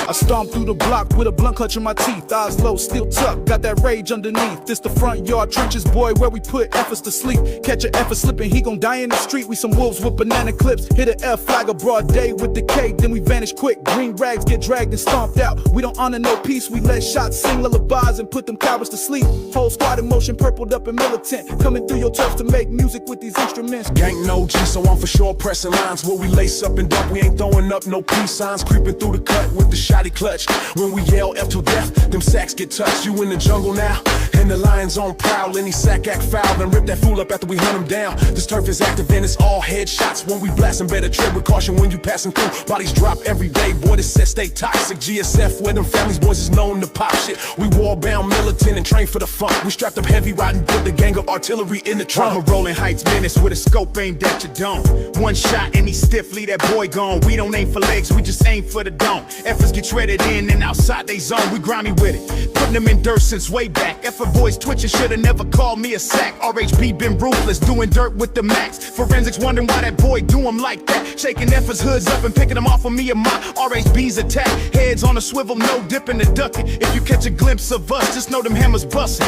I stomp through the block with a blunt clutch in my teeth. Eyes low, still tucked, got that rage underneath. This the front yard trenches, boy, where we put Effers to sleep. Catch a Effers slipping, he gon' die in the street. We some wolves with banana clips. Hit a F flag, a broad day with the K, then we vanish quick. Green rags get dragged and stomped out. We don't honor no peace, we let shots sing lullabies and put them cowards to sleep. Whole squad in motion, purpled up and militant, coming through your turf to make music with these instruments. Gang no G, so I'm for sure pressing lines where we lace up and dump. We ain't throwing up no peace signs, creeping through the cut with the shotty clutch. When we yell F till death, them sacks get touched. You in the jungle now, and the lions on prowl. Any sack act foul, then rip that fool up after we hunt him down. This turf is active and it's all headshots. When we blasting, better tread with caution when you passing through. Bodies drop every day, boy, this set stay toxic. GSF, where them families, boys is known to pop shit. We war-bound militant and trained for the funk. We strapped up heavy riding, put the gang of artillery in the trunk. I'm a Rollin Heights menace with a scope aimed at your dome. One shot and he stiff, leave that boy gone. We don't aim for legs, we just aim for the dome. Effers get shredded in and outside they zone. We grimy with it, putting them in dirt since way back. Effort boys twitching, should've never called me a sack. RHP been ruthless, doing dirt with the max. Forensics wondering why that boy do him like that. Shaking Effers hoods up and picking them off of me and my RHB's attack. Heads on a swivel, no dipping the ducking. If you catch a glimpse of us, just know them hammers busting.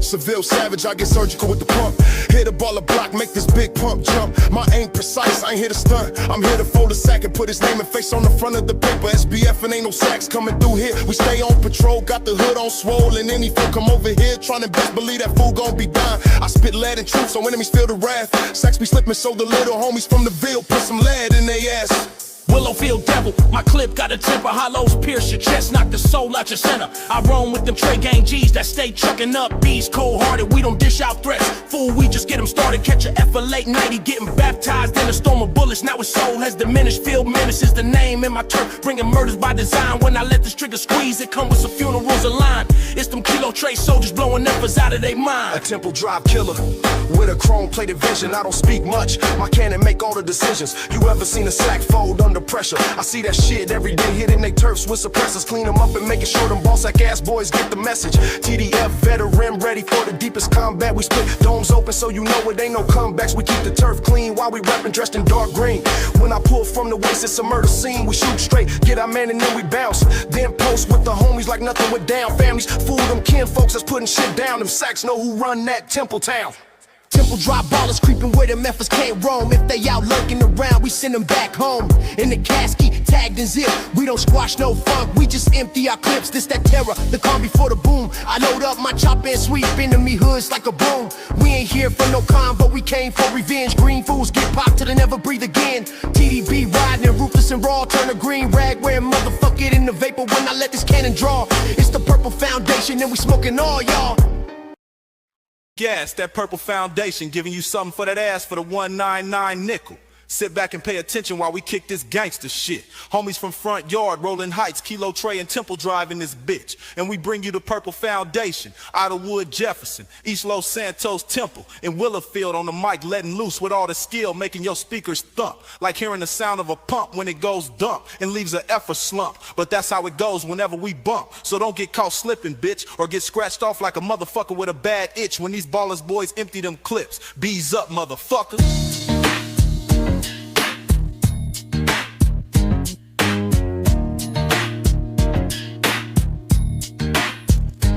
Seville savage, I get surgical with the pump. Hit a ball of block, make this big pump jump. My aim precise, I ain't here to stunt. I'm here to fold a sack and put his name and face on the front of the paper. SBF and ain't no sacks coming through here. We stay on patrol, got the hood on swole. And any fool come over here trying to best believe that fool gon' be dying. I spit lead and truth so enemies feel the wrath. Sacks be slipping so the little homies from the Ville put some lead in their ass. Willowfield devil, my clip got a temper. Hollows pierce your chest, knock the soul out your center. I roam with them Trey gang G's that stay trucking up. Bees cold-hearted, we don't dish out threats. Fool, we just get them started. Catch a F for late night, he getting baptized in a storm of bullets. Now his soul has diminished. Field menace is the name in my turf, bringing murders by design. When I let this trigger squeeze, it come with some funerals aligned. It's them Kilo Trey soldiers blowing Effers out of their mind. A Temple Drive killer with a chrome-plated vision. I don't speak much, my cannon make all the decisions. You ever seen a sack fold under pressure? I see that shit every day, hitting they turfs with suppressors. Clean them up and making sure them boss-ack ass boys get the message. TDF veteran, ready for the deepest combat. We split domes open so you know it ain't no comebacks. We keep the turf clean while we rapping dressed in dark green. When I pull from the waist, it's a murder scene. We shoot straight, get our man and then we bounce. Then post with the homies like nothing went down. Families fool them kinfolks that's putting shit down. Them sacks know who run that Temple town. Temple Drive Ballas creeping where the Effers can't roam. If they out lurking around, we send them back home. In the casket, tagged and zip. We don't squash no funk, we just empty our clips. This that terror, the calm before the boom. I load up my chopper and sweep enemy hoods like a broom. We ain't here for no convo, we came for revenge. Green fools get popped till they never breathe again. TDB riding and ruthless and raw. Turn a green rag wearing motherfucker it in the vapor when I let this cannon draw. It's the purple foundation and we smoking all y'all. Gas, that purple foundation, giving you something for that ass for the 199 nickel. Sit back and pay attention while we kick this gangster shit. Homies from Front Yard, Rollin Heights, Kilo Trey, and Temple Drive in this bitch. And we bring you the Purple Foundation, Idlewood, Jefferson, East Los Santos, Temple, and Willowfield on the mic, letting loose with all the skill, making your speakers thump. Like hearing the sound of a pump when it goes dump and leaves an effort slump. But that's how it goes whenever we bump. So don't get caught slipping, bitch, or get scratched off like a motherfucker with a bad itch when these ballers boys empty them clips. Bees up, motherfuckers.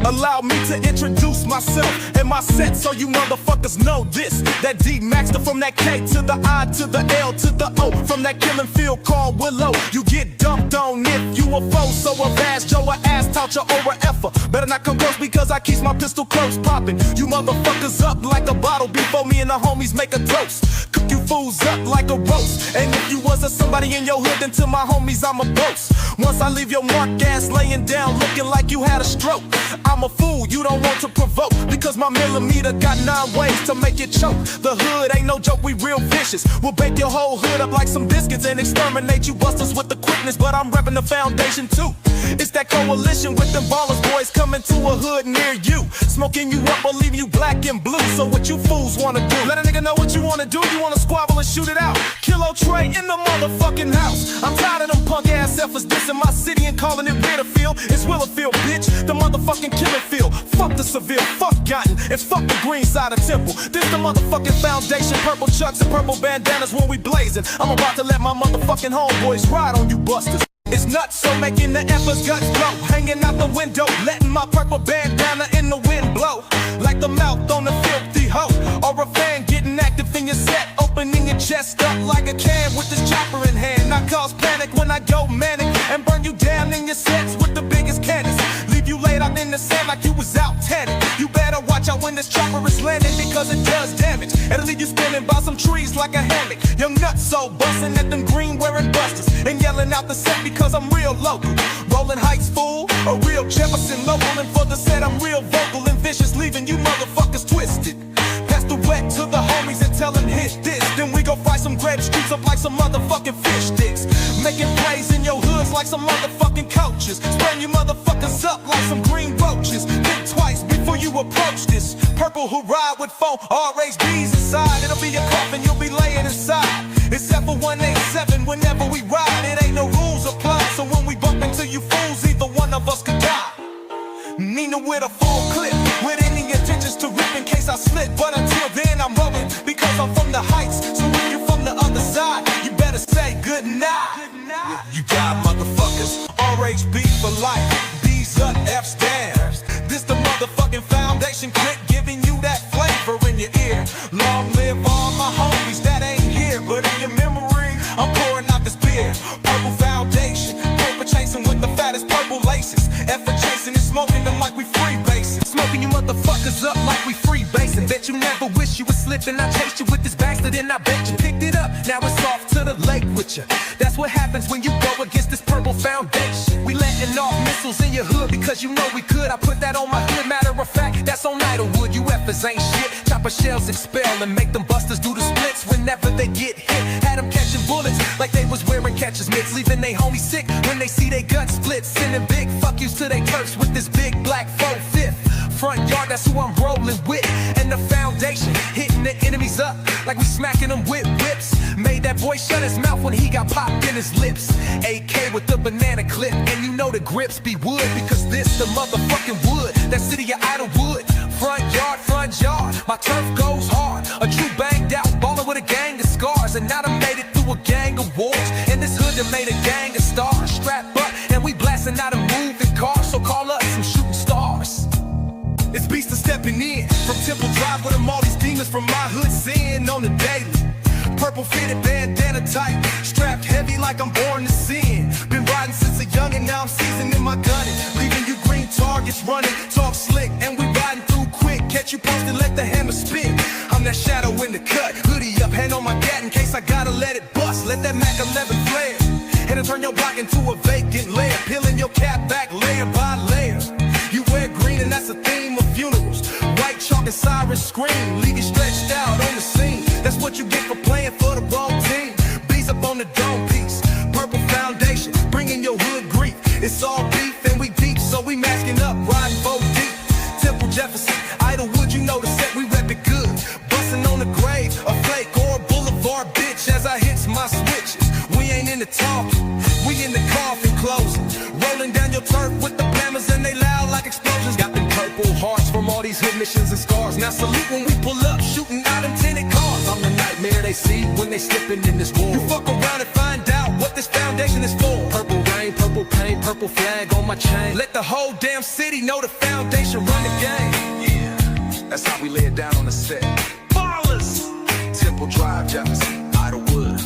Allow me to introduce myself and my set so you motherfuckers know this. That D Maxter from that K to the I to the L to the O. From that killing field called Willow. You get dumped on if you a foe. So a vast Joe a ass touch or over effer. Better not come close because I keep my pistol close popping. You motherfuckers up like a bottle before me and the homies make a toast. Cook you fools up like a roast. And if you wasn't somebody in your hood, then to my homies I'm a boast. Once I leave your mark ass laying down looking like you had a stroke. I'm a fool you don't want to provoke, because my millimeter got 9 ways to make it choke. The hood ain't no joke, we real vicious. We'll bake your whole hood up like some biscuits and exterminate you busters with the quickness. But I'm repping the foundation too. It's that coalition with them ballers boys coming to a hood near you, smoking you up or leaving you black and blue. So what you fools wanna do? Let a nigga know what you wanna do. You wanna squabble and shoot it out. Kilo Trey in the motherfucking house. I'm tired of them punk ass effers dissing my city and calling it Ritterfield. It's Willowfield, bitch, the motherfucking killing field. Fuck the Seville, fuck Bangin, and fuck the green side of Temple. This the motherfucking foundation. Purple chucks and purple bandanas when we blazing. I'm about to let my motherfucking homeboys ride on you busters. It's nuts, so making the Effers guts blow. Hanging out the window, letting my purple bandana in the wind blow. Like the mouth on a filthy hoe, or a fan getting active in your set, opening your chest up like a can with this chopper in hand. I cause panic when I go manic and burn you down in your sets with the biggest cannons. Leave you laid out in the sand like you was out tanning. You better watch out when this chopper is landing, because it does damage. It'll leave you spinning by some trees like a hammock. Young nuts so bustin' at them green wearing busters and yelling out the set because I'm real local. Rollin Heights fool, a real Jefferson local. And for the set I'm real vocal and vicious, leaving you motherfuckers twisted. Pass the wet to the homies and tell them hit this. Then we go fight some grape streets up like some motherfucking fish sticks. Making plays in your hoods like some motherfucking coaches. Spraying you motherfuckers up like some green roaches. Think twice before you approach this. Purple who ride with foam, RHBs inside. It'll be a coffin you'll be laying inside. Except for 187 whenever we ride. It ain't no rules apply, so when we bump into you fools, either one of us could die. Nina with a full clip, with any intentions to rip in case I slip. But until then I'm rolling, because I'm from the heights. So if you're from the other side, you better say good night. You got motherfuckers, RHB for life, B's up, F's down. This the motherfucking foundation click, giving you that flavor in your ear. Long live all my homies that ain't here, but in your memory, I'm pouring out this beer. Purple foundation, paper chasing with the fattest purple laces. Effort chasing and smoking them like we free basing. Smoking you motherfuckers up like we free basing. Bet you never wish you was slipping. I chased you with this bastard and I bet you picked it up. Now it's off to the lake with you. That's what happens when you go against this purple foundation. We letting off missiles in your hood because you know we could. I put that on my hood, matter of fact, that's on Idlewood. You Effers ain't shit. Chopper shells expel and make them busters do the splits whenever they get hit. Had them catching bullets like they was wearing catcher's mitts, leaving they homies sick when they see they guts split. Sending big fuck yous to they turfs with this big black 4/5. Front yard, that's who I'm rolling with. And the foundation, hitting the enemies up like we smacking them with whips. Made that boy shut his mouth when he got popped in his lips. AK with the banana clip, and you know the grips be wood, because this the motherfucking wood, that city of Idlewood. Front yard, my turf goes hard. A true banged out baller with a gang of scars. And now I made it through a gang of wars. In this hood that made a gang of stars. Strap up, and we blasting out a moving car. So call us some shooting stars. It's beast of stepping in from Temple Drive with them all these demons from my hood seeing on the daily. Purple fitted bandana type, strapped heavy like I'm born to sin. Been riding since a young and now I'm seasoning my gunning. Leaving you green targets running, talk slick and we riding through quick. Catch you posted, let the hammer spin. I'm that shadow in the cut, hoodie up, hand on my gat in case I gotta let it bust. Let that Mac 11 flare, and it turn your block into a vacant lair. Peeling your cap back layer by layer. You wear green and that's a theme of funerals. White chalk and siren scream, leave you stretched out on the scene. That's what you get for playing for the wrong team. Bees up on the dome piece, purple foundation, bringing your hood grief. It's all beef and we deep, so we masking up, riding 4 deep. Temple Jefferson, Idlewood, you know the set, we rep it good. Bustin' on the grave, a flake or a boulevard bitch as I hits my switches. We ain't in the talking, we in the coffin closing. Rolling down your turf with the blammers and they loud like explosions. Got them purple hearts from all these hood missions and scars. Now salute when we pull up, shooting out them tinted cars. I'm the nightmare they see when they slipping in this war. You fuck around and find out what this foundation is for. Purple rain, purple paint, purple flag on my chain. Let the whole damn city know the foundation run the game. Yeah, that's how we lay it down on the set. Ballas! Temple Drive, Jefferson, Idlewood.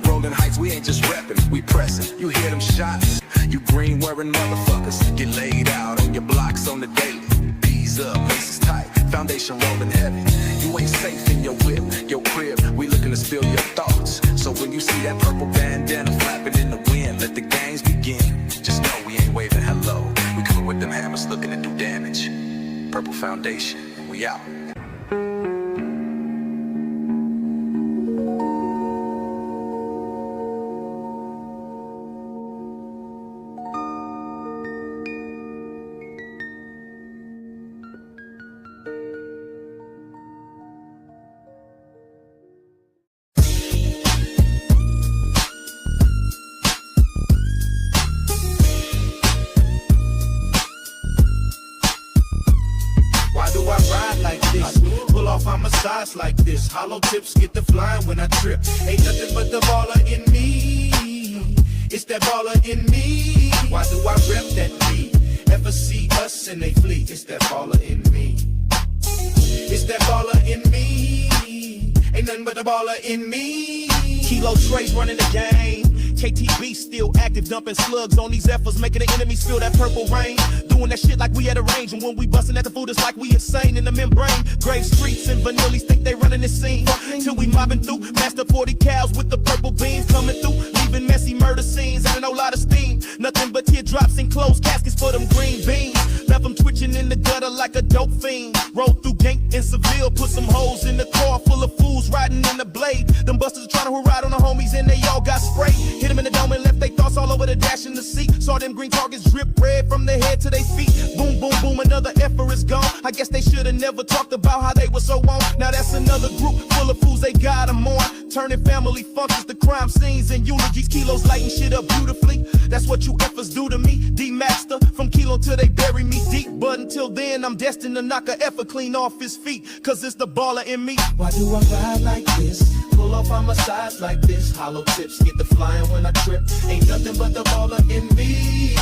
Rollin Heights, we ain't just reppin', we pressin'. You hear them shots, you green wearing motherfuckers. Get laid out on your blocks on the daily. B's up, faces tight, foundation rollin' heavy. You ain't safe in your whip, your crib, we looking to spill your thoughts. So when you see that purple bandana flapping in the wind, let the games begin. Just know we ain't waving hello. We coming with them hammers looking to do damage. Purple foundation, we out. Homicides like this, hollow tips get the flying when I trip. Ain't nothing but the baller in me. It's that baller in me. Why do I rep that B? Ever see us and they flee? It's that baller in me. It's that baller in me. Ain't nothing but the baller in me. Kilo Trey's running the game. KTB still active, dumping slugs on these efforts, making the enemies feel that purple rain. Doing that shit like we at a range, and when we bustin' at the food, it's like we insane in the membrane. Grave streets and vanillis think they running the scene. Till we mobbing through, master 40 cows with the purple beams coming through, leaving messy murder scenes and a lot of steam. Nothing but teardrops and closed caskets for them green beans. Left them twitching in the gutter like a dope fiend. Rolled through Gank in Seville, put some holes in the car full of fools riding in the blade. Them busters trying to ride on the homies and they all got sprayed. Hit them in the dome and left they thoughts all over the dash in the seat. Saw them green targets drip red from their head to their feet. Boom, boom, boom, another effort is gone. I guess they should have never talked about how they were so on. Now that's another group full of fools, they got them on. Turning family functions to crime scenes and eulogies. Kilos lighting shit up beautifully. That's what you effers do to me. D-Master, from Kilo till they bury me deep. But until then, I'm destined to knock a effort clean off his feet. Cause it's the baller in me. Why do I ride like this? Pull off on my sides like this. Hollow tips get the flying when I trip. Ain't nothing but the baller in me.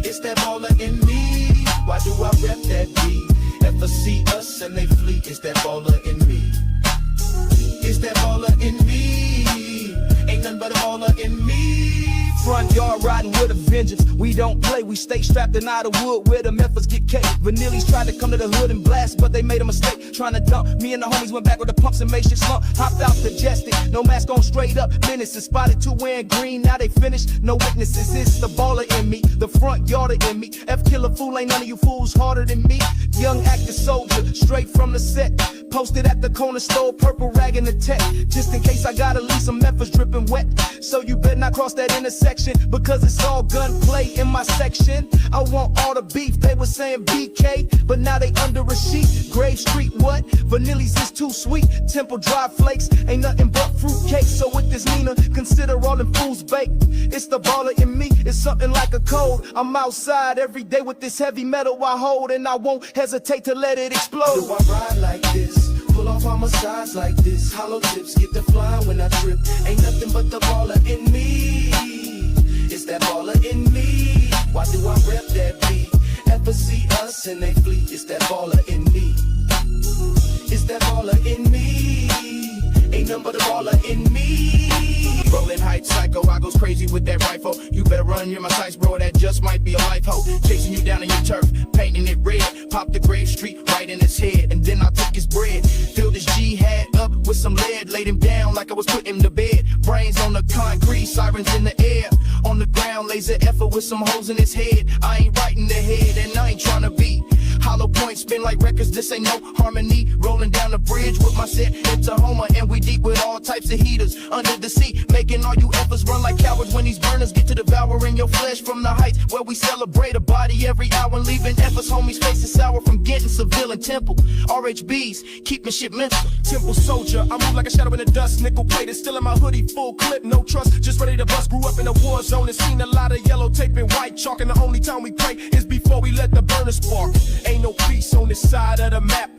It's that baller in me. Why do I rep that B? Ever see us and they flee? It's that baller in me. It's that baller in me. Ain't nothing but a baller in me. Front yard riding with a vengeance. We don't play, we stay strapped in out of wood where the Effers get caked. Vanillis tried to come to the hood and blast, but they made a mistake trying to dump. Me and the homies went back with the pumps and made shit slump. Hopped out the Majestic, no mask on, straight up menaces. Spotted two wearing green, now they finished, no witnesses. It's the baller in me, the front yarder in me. F killer fool, ain't none of you fools harder than me. Young active soldier, straight from the set. Posted at the corner store, purple rag in the tech. Just in case I gotta leave some Effers dripping wet. So you better not cross that intersection, because it's all gunplay in my section. I want all the beef, they were saying BK, but now they under a sheet. Grave Street, what? Vanillis is too sweet. Temple Drive flakes, ain't nothing but fruitcake. So with this Nina, consider all them fools baked. It's the baller in me, it's something like a code. I'm outside every day with this heavy metal I hold, and I won't hesitate to let it explode. Do I ride like this? Pull off on my sides like this. Hollow tips get the flying when I trip. Ain't nothing but the baller in me. It's that baller in me. Why do I rep that B? Ever see us and they flee? It's that baller in me. It's that baller in me. Ain't nothing but a baller in me. Rollin Heights psycho, I goes crazy with that rifle. You better run, you're my sights, bro, that just might be a life hoe. Chasing you down in your turf, painting it red. Pop the Grave Street right in his head, and then I took his bread. Filled his G-hat up with some lead, laid him down like I was putting him to bed. Brains on the concrete, sirens in the air. On the ground, laser effort with some holes in his head. I ain't writing the head, and I ain't trying to be. Hollow points spin like records, this ain't no harmony. Rolling down the bridge with my set, it's a Homer, and we deep with all types of heaters. Under the sea, making all you Effers run like cowards when these burners get to devouring your flesh from the heights where we celebrate a body every hour. Leaving Effers homies faces sour from getting Seville and Temple. RHBs, keeping shit mental. Temple soldier, I move like a shadow in the dust. Nickel plated, still in my hoodie, full clip, no trust. Just ready to bust, grew up in a war zone and seen a lot of yellow tape and white chalk. And the only time we pray is before we let the burner spark. Ain't no peace on this side of the map.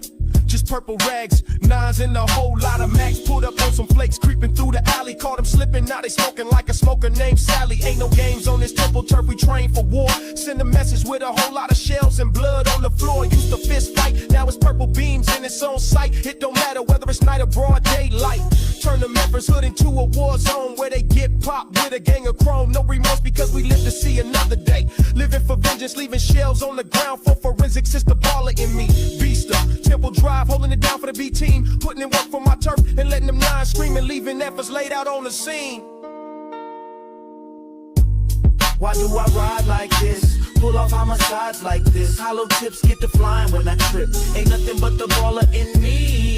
Just purple rags, nines and a whole lot of max. Pulled up on some flakes, creeping through the alley. Caught them slipping, now they smoking like a smoker named Sally. Ain't no games on this temple turf, we train for war. Send a message with a whole lot of shells and blood on the floor. Used to fist fight, now it's purple beams in its own sight. It don't matter whether it's night or broad daylight. Turn the Effers hood into a war zone where they get popped with a gang of chrome. No remorse because we live to see another day. Living for vengeance, leaving shells on the ground for forensics. It's the baller in me, beaster. Temple Drive, holding it down for the B team. Putting in work for my turf and letting them nines scream and leaving Effers laid out on the scene. Why do I ride like this? Pull off on my sides like this. Hollow tips get the flying when I trip. Ain't nothing but the baller in me.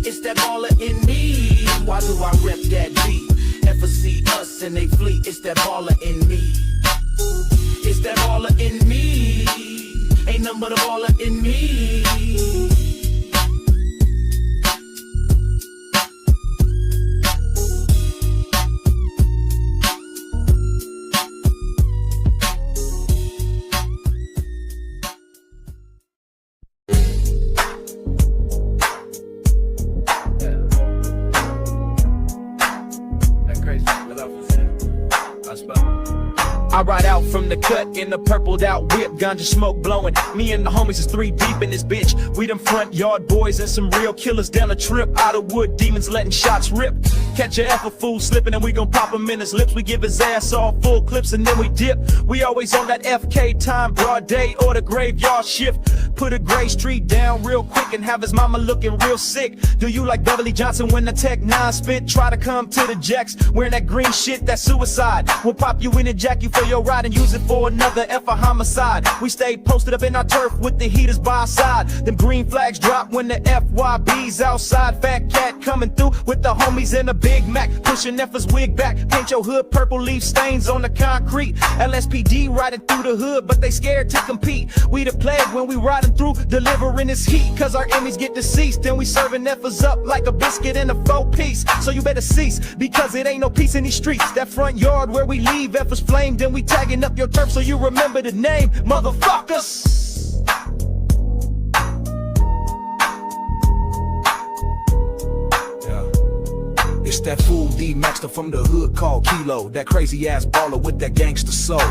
It's that baller in me. Why do I rep that B? Ever see us and they flee? It's that baller in me. It's that baller in me. Ain't nothing but a baller in me. I ride out from the cut in the purpled out whip, ganja smoke blowing. Me and the homies is 3 deep in this bitch. We them front yard boys and some real killers down the trip. Out of wood demons letting shots rip. Catch a F a fool slipping and we gon' pop him in his lips. We give his ass all full clips and then we dip. We always on that FK time, broad day or the graveyard shift. Put a gray street down real quick and have his mama looking real sick. Do you like Beverly Johnson when the Tech 9 spit? Try to come to the jacks wearing that green shit, that's suicide. We'll pop you in and jack you for your ride and use it for another F a homicide. We stay posted up in our turf with the heaters by our side. Them green flags drop when the FYB's outside. Fat cat coming through with the homies in a Big Mac, pushing Effers wig back. Paint your hood purple, leave stains on the concrete. LSPD riding through the hood, but they scared to compete. We the plague when we riding through, delivering this heat. Cause our enemies get deceased, then we serving Effers up like a biscuit in a 4-piece. So you better cease, because it ain't no peace in these streets. That front yard where we leave Effers flamed, then we tagging up your turf so you remember the name, motherfuckers. It's that fool D-Maxter from the hood called Kilo. That crazy ass baller with that gangster soul.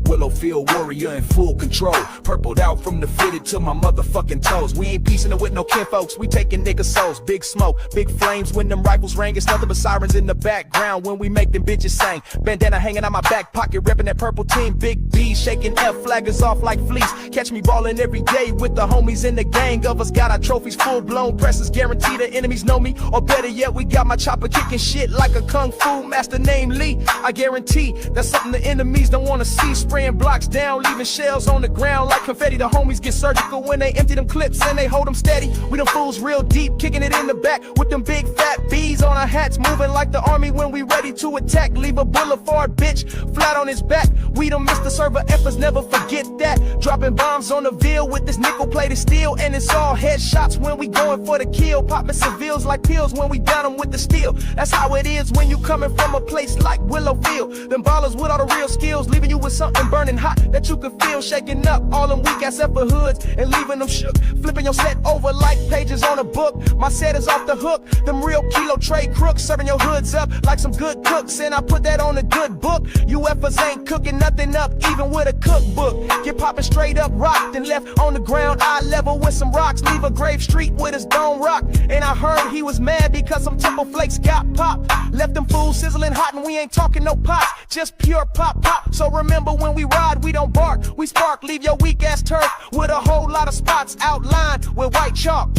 Willowfield warrior in full control. Purpled out from the fitted to my motherfucking toes. We ain't piecing it with no kinfolks, we taking niggas souls. Big smoke, big flames when them rifles ring. It's nothing but sirens in the background when we make them bitches sing. Bandana hanging out my back pocket, repping that purple team. Big B shaking F flaggers off like fleece. Catch me ballin' every day with the homies in the gang of us. Got our trophies full blown presses, guarantee the enemies know me. Or better yet, we got my chopper kicking shit like a kung fu master named Lee. I guarantee that's something the enemies don't wanna see. Spraying blocks down, leaving shells on the ground like confetti. The homies get surgical when they empty them clips and they hold them steady. We them fools real deep, kicking it in the back with them big fat B's on our hats, moving like the army when we ready to attack. Leave a boulevard bitch flat on his back. We them Mr. Server Effers, never forget that. Dropping bombs on the Ville with this nickel plated steel, and it's all headshots when we going for the kill. Popping Sevilles like pills when we down them with the steel. That's how it is when you coming from a place like Willowfield. Them ballers with all the real skills, leaving you with something burning hot that you can feel. Shaking up all them weak ass Effer hoods and leaving them shook. Flipping your set over like pages on a book. My set is off the hook. Them real kilo trade crooks serving your hoods up like some good cooks, and I put that on a good book. You Effers ain't cooking nothing up, even with a cookbook. Get popping straight up, rocked and left on the ground eye level with some rocks. Leave a grave street with his dome rock. And I heard he was mad because some Temple flakes got popped. Left them fools sizzling hot, and we ain't talking no pots, just pure pop pop. So remember, when we ride, we don't bark, we spark. Leave your weak ass turf with a whole lot of spots outlined with white chalk.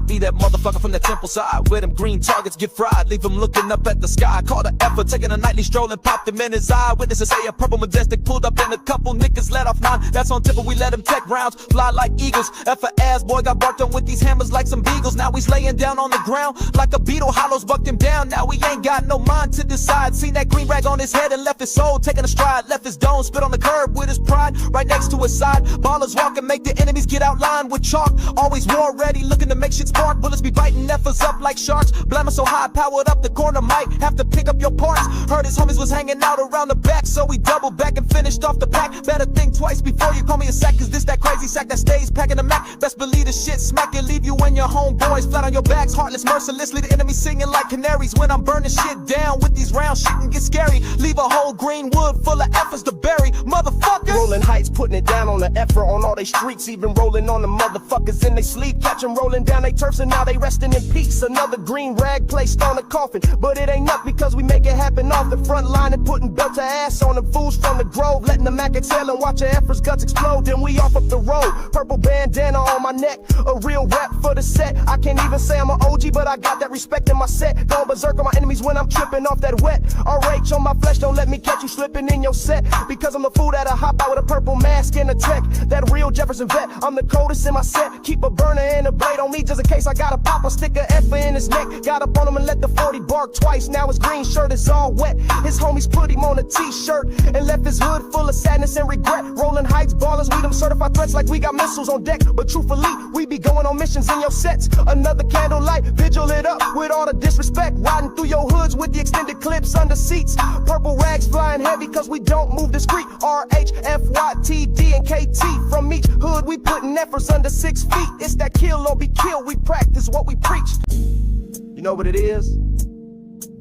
Be that motherfucker from the Temple side where them green targets get fried. Leave him looking up at the sky. Caught a effort, taking a nightly stroll and popped him in his eye. Witnesses say a purple majestic pulled up and a couple niggas let off 9. That's on Temple, we let him take rounds, fly like eagles. F a ass boy got barked on with these hammers like some beagles. Now he's laying down on the ground like a beetle. Hollows bucked him down, now he ain't got no mind to decide. Seen that green rag on his head and left his soul taking a stride. Left his dome, spit on the curb with his pride. Right next to his side, ballers walk and make the enemies get outlined with chalk. Always war ready, looking to make shit spark. Bullets be biting Effers up like sharks. Blaming so high, powered up the corner, might have to pick up your parts. Heard his homies was hanging out around the back, so we doubled back and finished off the pack. Better think twice before you call me a sack, cause this that crazy sack that stays packing the Mac. Best believe the shit smack and leave you and your homeboys flat on your backs. Heartless, mercilessly, the enemy singing like canaries. When I'm burning shit down with these rounds, shit can get scary. Leave a whole green wood full of Effers to bury, motherfuckers. Rollin Heights, putting it down on the effort on all they streets, even rolling on the motherfuckers in they sleep. Catch them rolling down they turfs and now they resting in peace. Another green rag placed on a coffin, but it ain't up because we make it happen off the front line and putting belt to ass on them fools from the grove, letting the Mac exhale and watch your Effers guts explode. Then we off up the road, purple bandana on my neck, a real rap for the set. I can't even say I'm an OG, but I got that respect in my set. Going berserk on my enemies when I'm tripping off that wet. RH on my flesh, don't let me catch you slipping in your set, because I'm the fool that'll hop out with a purple mask and a tech. That real Jefferson vet, I'm the coldest in my set. Keep a burner and a blade on me just in case I gotta pop a stick of Effer in his neck. Got up on him and let the 40 bark twice. Now his green shirt is all wet. His homies put him on a t-shirt and left his hood full of sadness and regret. Rollin Heights ballers, we them certified threats like we got missiles on deck. But truthfully, we be going on missions in your sets. Another candlelight vigil lit up with all the disrespect. Riding through your hoods with the extended clips under seats. Purple rag Flex flying heavy cause we don't move discreet. RH, FY, TD, and KT. From each hood we putting efforts under 6 feet. It's that kill or be killed, we practice what we preach. You know what it is?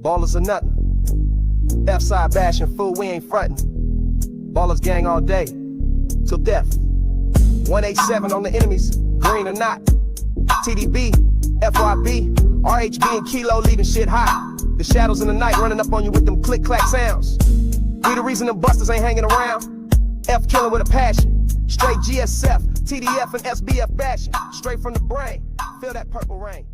Ballers or nothing. F-side bashing, fool, we ain't frontin'. Ballers gang all day, till death. 187 on the enemies, green or not. TDB, FYB, RHB and Kilo leaving shit hot. The shadows in the night running up on you with them click-clack sounds. We the reason them busters ain't hanging around. F killing with a passion. Straight GSF, TDF and SBF bashing. Straight from the brain, feel that purple rain.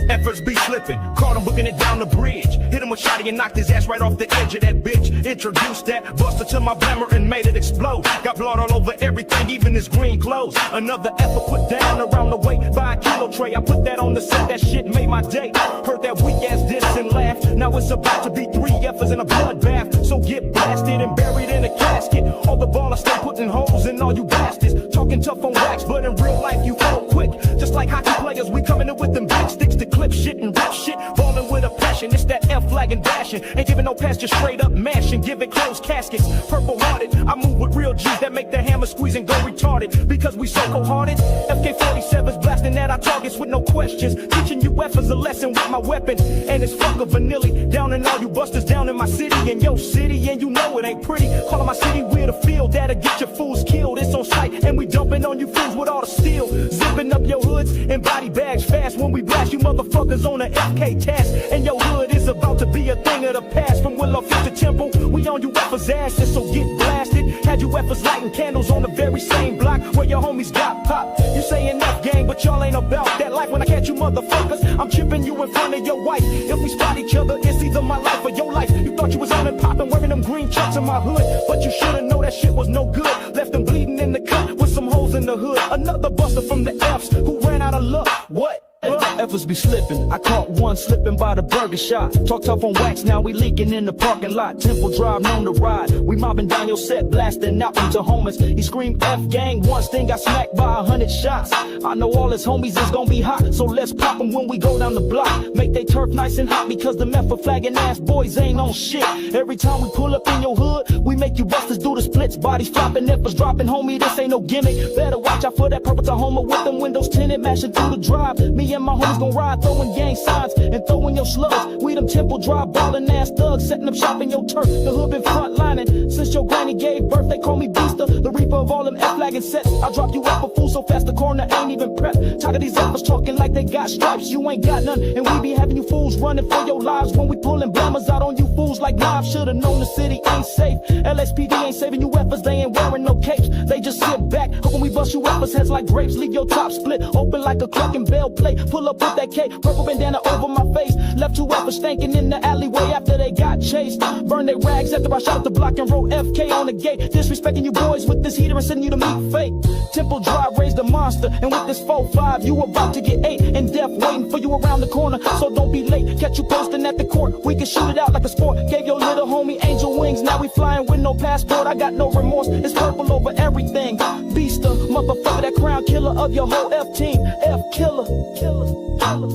Effers be slipping, caught him booking it down the bridge. Hit him with shotty and knocked his ass right off the edge of that bitch. Introduced that buster to my blammer and made it explode. Got blood all over everything, even his green clothes. Another effort put down around the way by a kilo tray. I put that on the set, that shit made my day. Heard that weak ass diss and laugh. Now it's about to be 3 effers in a bloodbath. So get blasted and buried in a casket. All the ballers stay putting holes in all you bastards. Talking tough on wax, but in real life you fall quick. Just like hockey players, we coming in with them big sticks to clip shit and rip shit. Ballin' with a passion, it's that F flag and dashing. Ain't giving no pass, just straight up mashing. Give it closed caskets, purple hearted. I move with real G's that make the hammer squeeze and go retarded. Because we so cold-hearted. FK-47's blasting at our targets with no questions. Teaching you Effers a lesson with my weapon. And it's fuck a vanilli. Down in all you busters down in my city. In your city, and you know it ain't pretty. Calling my city weird a field that'll get your fools killed. It's on sight, and we dumping on you fools with all the steel. Zipping up your hoods and body bags fast when we blast you motherfuckers on the FK task. And your hood is about to be a thing of the past. From Willow to Temple, we on you Effers asses, so get blasted. Had you Effers lighting candles on the very same block where your homies got popped. You saying F gang, but y'all ain't about that life. When I catch you motherfuckers, I'm chipping you in front of your wife. If we spot each other, it's either my life or your life. You thought you was on and popping, wearing them green chucks in my hood, but you should've known that shit was no good. Left them bleeding in the cut with some holes in the hood. Another buster from the F's who ran out of luck. What? Effers be slipping. I caught one slipping by the burger shop. Talk tough on wax, now we leaking in the parking lot. Temple Drive known to ride. We mobbing down your set, blasting out into homies. He screamed F gang once, then got smacked by 100 shots. I know all his homies is gonna be hot, so let's pop them when we go down the block. Make they turf nice and hot because the Effer flagging ass boys ain't on shit. Every time we pull up in your hood, we make you busters do the splits. Bodies flopping, Effers dropping, homie, this ain't no gimmick. Better watch out for that purple Tahoma with them windows tinted, mashing through the drive. Me and my homies gon' ride, throwing gang signs and throwing your slugs. We them Temple Drive ballin' ass thugs, setting up shop in your turf. The hood been frontlining since your granny gave birth. They call me Beaster, the reaper of all them F-flagging sets. I drop you up a fool so fast the corner ain't even prepped. Talk of these Effers talking like they got stripes, you ain't got none. And we be having you fools running for your lives when we pulling blammers out on you fools like knives. Should've known the city ain't safe. LSPD ain't saving you Effers, they ain't wearing no capes. They just sit back, hoping we bust you Effers heads like grapes. Leave your top split open like a clock and bell plate. Pull up with that K, purple bandana over my face. Left two Effers stankin' in the alleyway after they got chased. Burn their rags after I shot up the block and wrote FK on the gate. Disrespecting you boys with this heater and sending you to meet fate. Temple Drive raised a monster, and with this 4-5 you about to get 8 and death waiting for you around the corner. So don't be late, catch you posting at the court. We can shoot it out like a sport. Gave your little homie angel wings, now we flying with no passport. I got no remorse, it's purple over everything. Beaster, motherfucker, that crown killer of your whole F team. F killer, killer, killer.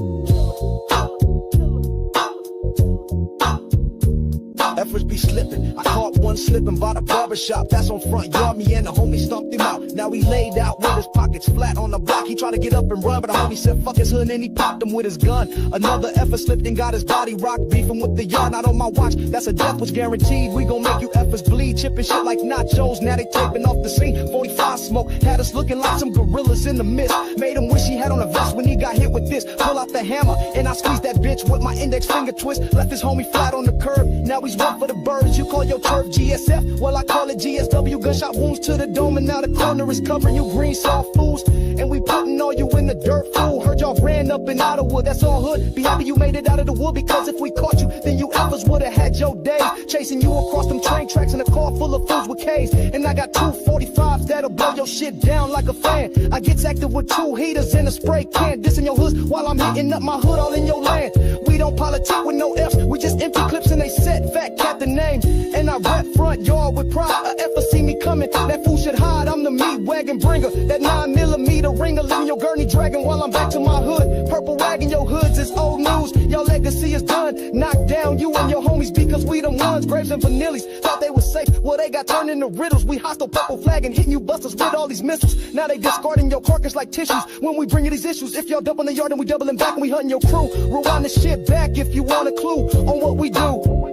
Effers be slipping. I caught one slipping by the barbershop. That's on front yard. Me and the homie stumped him out. Now he laid out with his pockets flat on the block. He tried to get up and run, but the homie said fuck his hood and he popped him with his gun. Another Effer slipped and got his body rocked. Beefing with the yard, not on my watch. That's a death was guaranteed. We gon' make you Effers bleed. Chipping shit like nachos. Now they taping off the scene. 45 smoke had us looking like some gorillas in the mist. Made him wish he had on a vest when he got hit with this. Pull out the hammer and I squeezed that bitch with my index finger twist. Left his homie flat on the curb. Now he's run for the birds, you call your turf GSF. Well, I call it GSW. Gunshot wounds to the dome, and now the corner is covering you green soft fools. And we putting all you in the dirt, fool. Heard y'all ran up and out of wood, that's all hood. Be happy you made it out of the wood, because if we caught you, then you Effers would've had your days. Chasing you across them train tracks in a car full of fools with K's. And I got 245s that'll blow your shit down like a fan. I get active with 2 heaters and a spray can. Dissing your hoods while I'm hitting up my hood all in your land. We don't politic with no F's, we just empty clips and they set fat cat the name. And I rap front yard with pride. A F see me coming, that fool should hide. I'm the meat wagon bringer, that 9mm ringer, living your gurney dragon while I'm back to my hood. Purple wagon, your hoods is old news. Your legacy is done. Knock down you and your homies because we them ones. Graves and vanillis thought they was safe. Well, they got turned into riddles. We hostile purple flag and hitting you busters with all these missiles. Now they discarding your carcass like tissues when we bring you these issues. If y'all dump on the yard, then we doubling back and we hunting your crew. Rewind the shit back if you want a clue on what we do.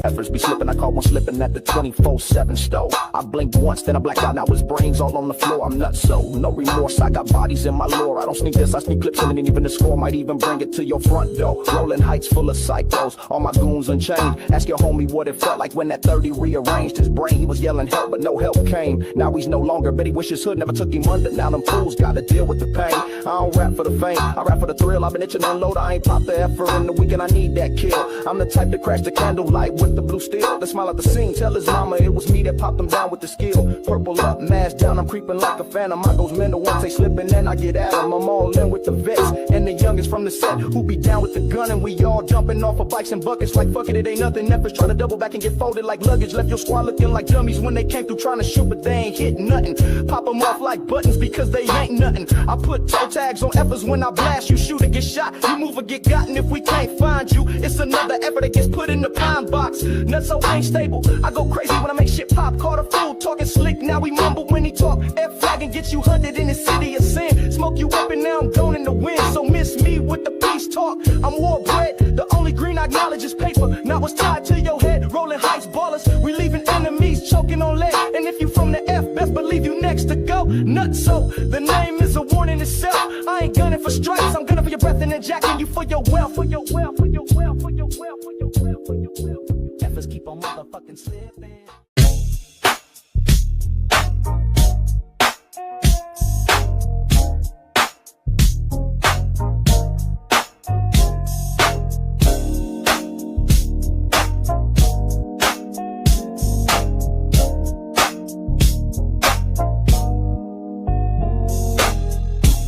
Effers be slipping, I caught one slipping at the 24/7 stove. I blinked once, then I blacked out, now his brains all on the floor. I'm nuts, so no remorse, I got bodies in my lore. I don't sneak this, I sneak clips in, and even the score might even bring it to your front door. Rollin Heights full of psychos, all my goons unchained. Ask your homie what it felt like when that 30 rearranged his brain. He was yelling help, but no help came. Now he's no longer, bet he wish his hood never took him under. Now them fools gotta deal with the pain. I don't rap for the fame, I rap for the thrill. I've been itching to unload, I ain't popped the effort in the weekend, I need that kill. I'm the type to crash the candlelight with the blue steel. The smile at the scene, tell his mama it was me that popped him down with the skill. Purple up, mask down, I'm creeping like a phantom. I goes mental once they slipping, then I get at him. I'm all in with the vets and the youngest from the set who be down with the gun, and we all jumping off of bikes and buckets like fuck it ain't nothing. Effers trying to double back and get folded like luggage. Left your squad looking like dummies when they came through trying to shoot, but they ain't hitting nothing. Pop them off like buttons because they ain't nothing. I put toe tags on Effers when I blast. You shoot or get shot, you move or get gotten. If we can't find you, it's another effort that gets put in the pine box. Nuts so ain't stable, I go crazy when I make shit pop. Caught a fool talking slick, now we mumble when he talk. F flag and get you hunted in the city of sin. Smoke you up and now I'm gone in the wind. So miss me with the peace talk. I'm war bred, the only green I acknowledge is paper. Now what's tied to your head, Rollin Heights Ballas. We leaving enemies choking on lead. And if you from the F, best believe you next to go. Nuts, so the name is a warning itself. I ain't gunning for stripes, I'm gunning for your breath and then jacking you for your wealth. For your wealth, for your wealth, for your wealth, for your wealth, for your wealth. Effers keep on motherfucking slipping.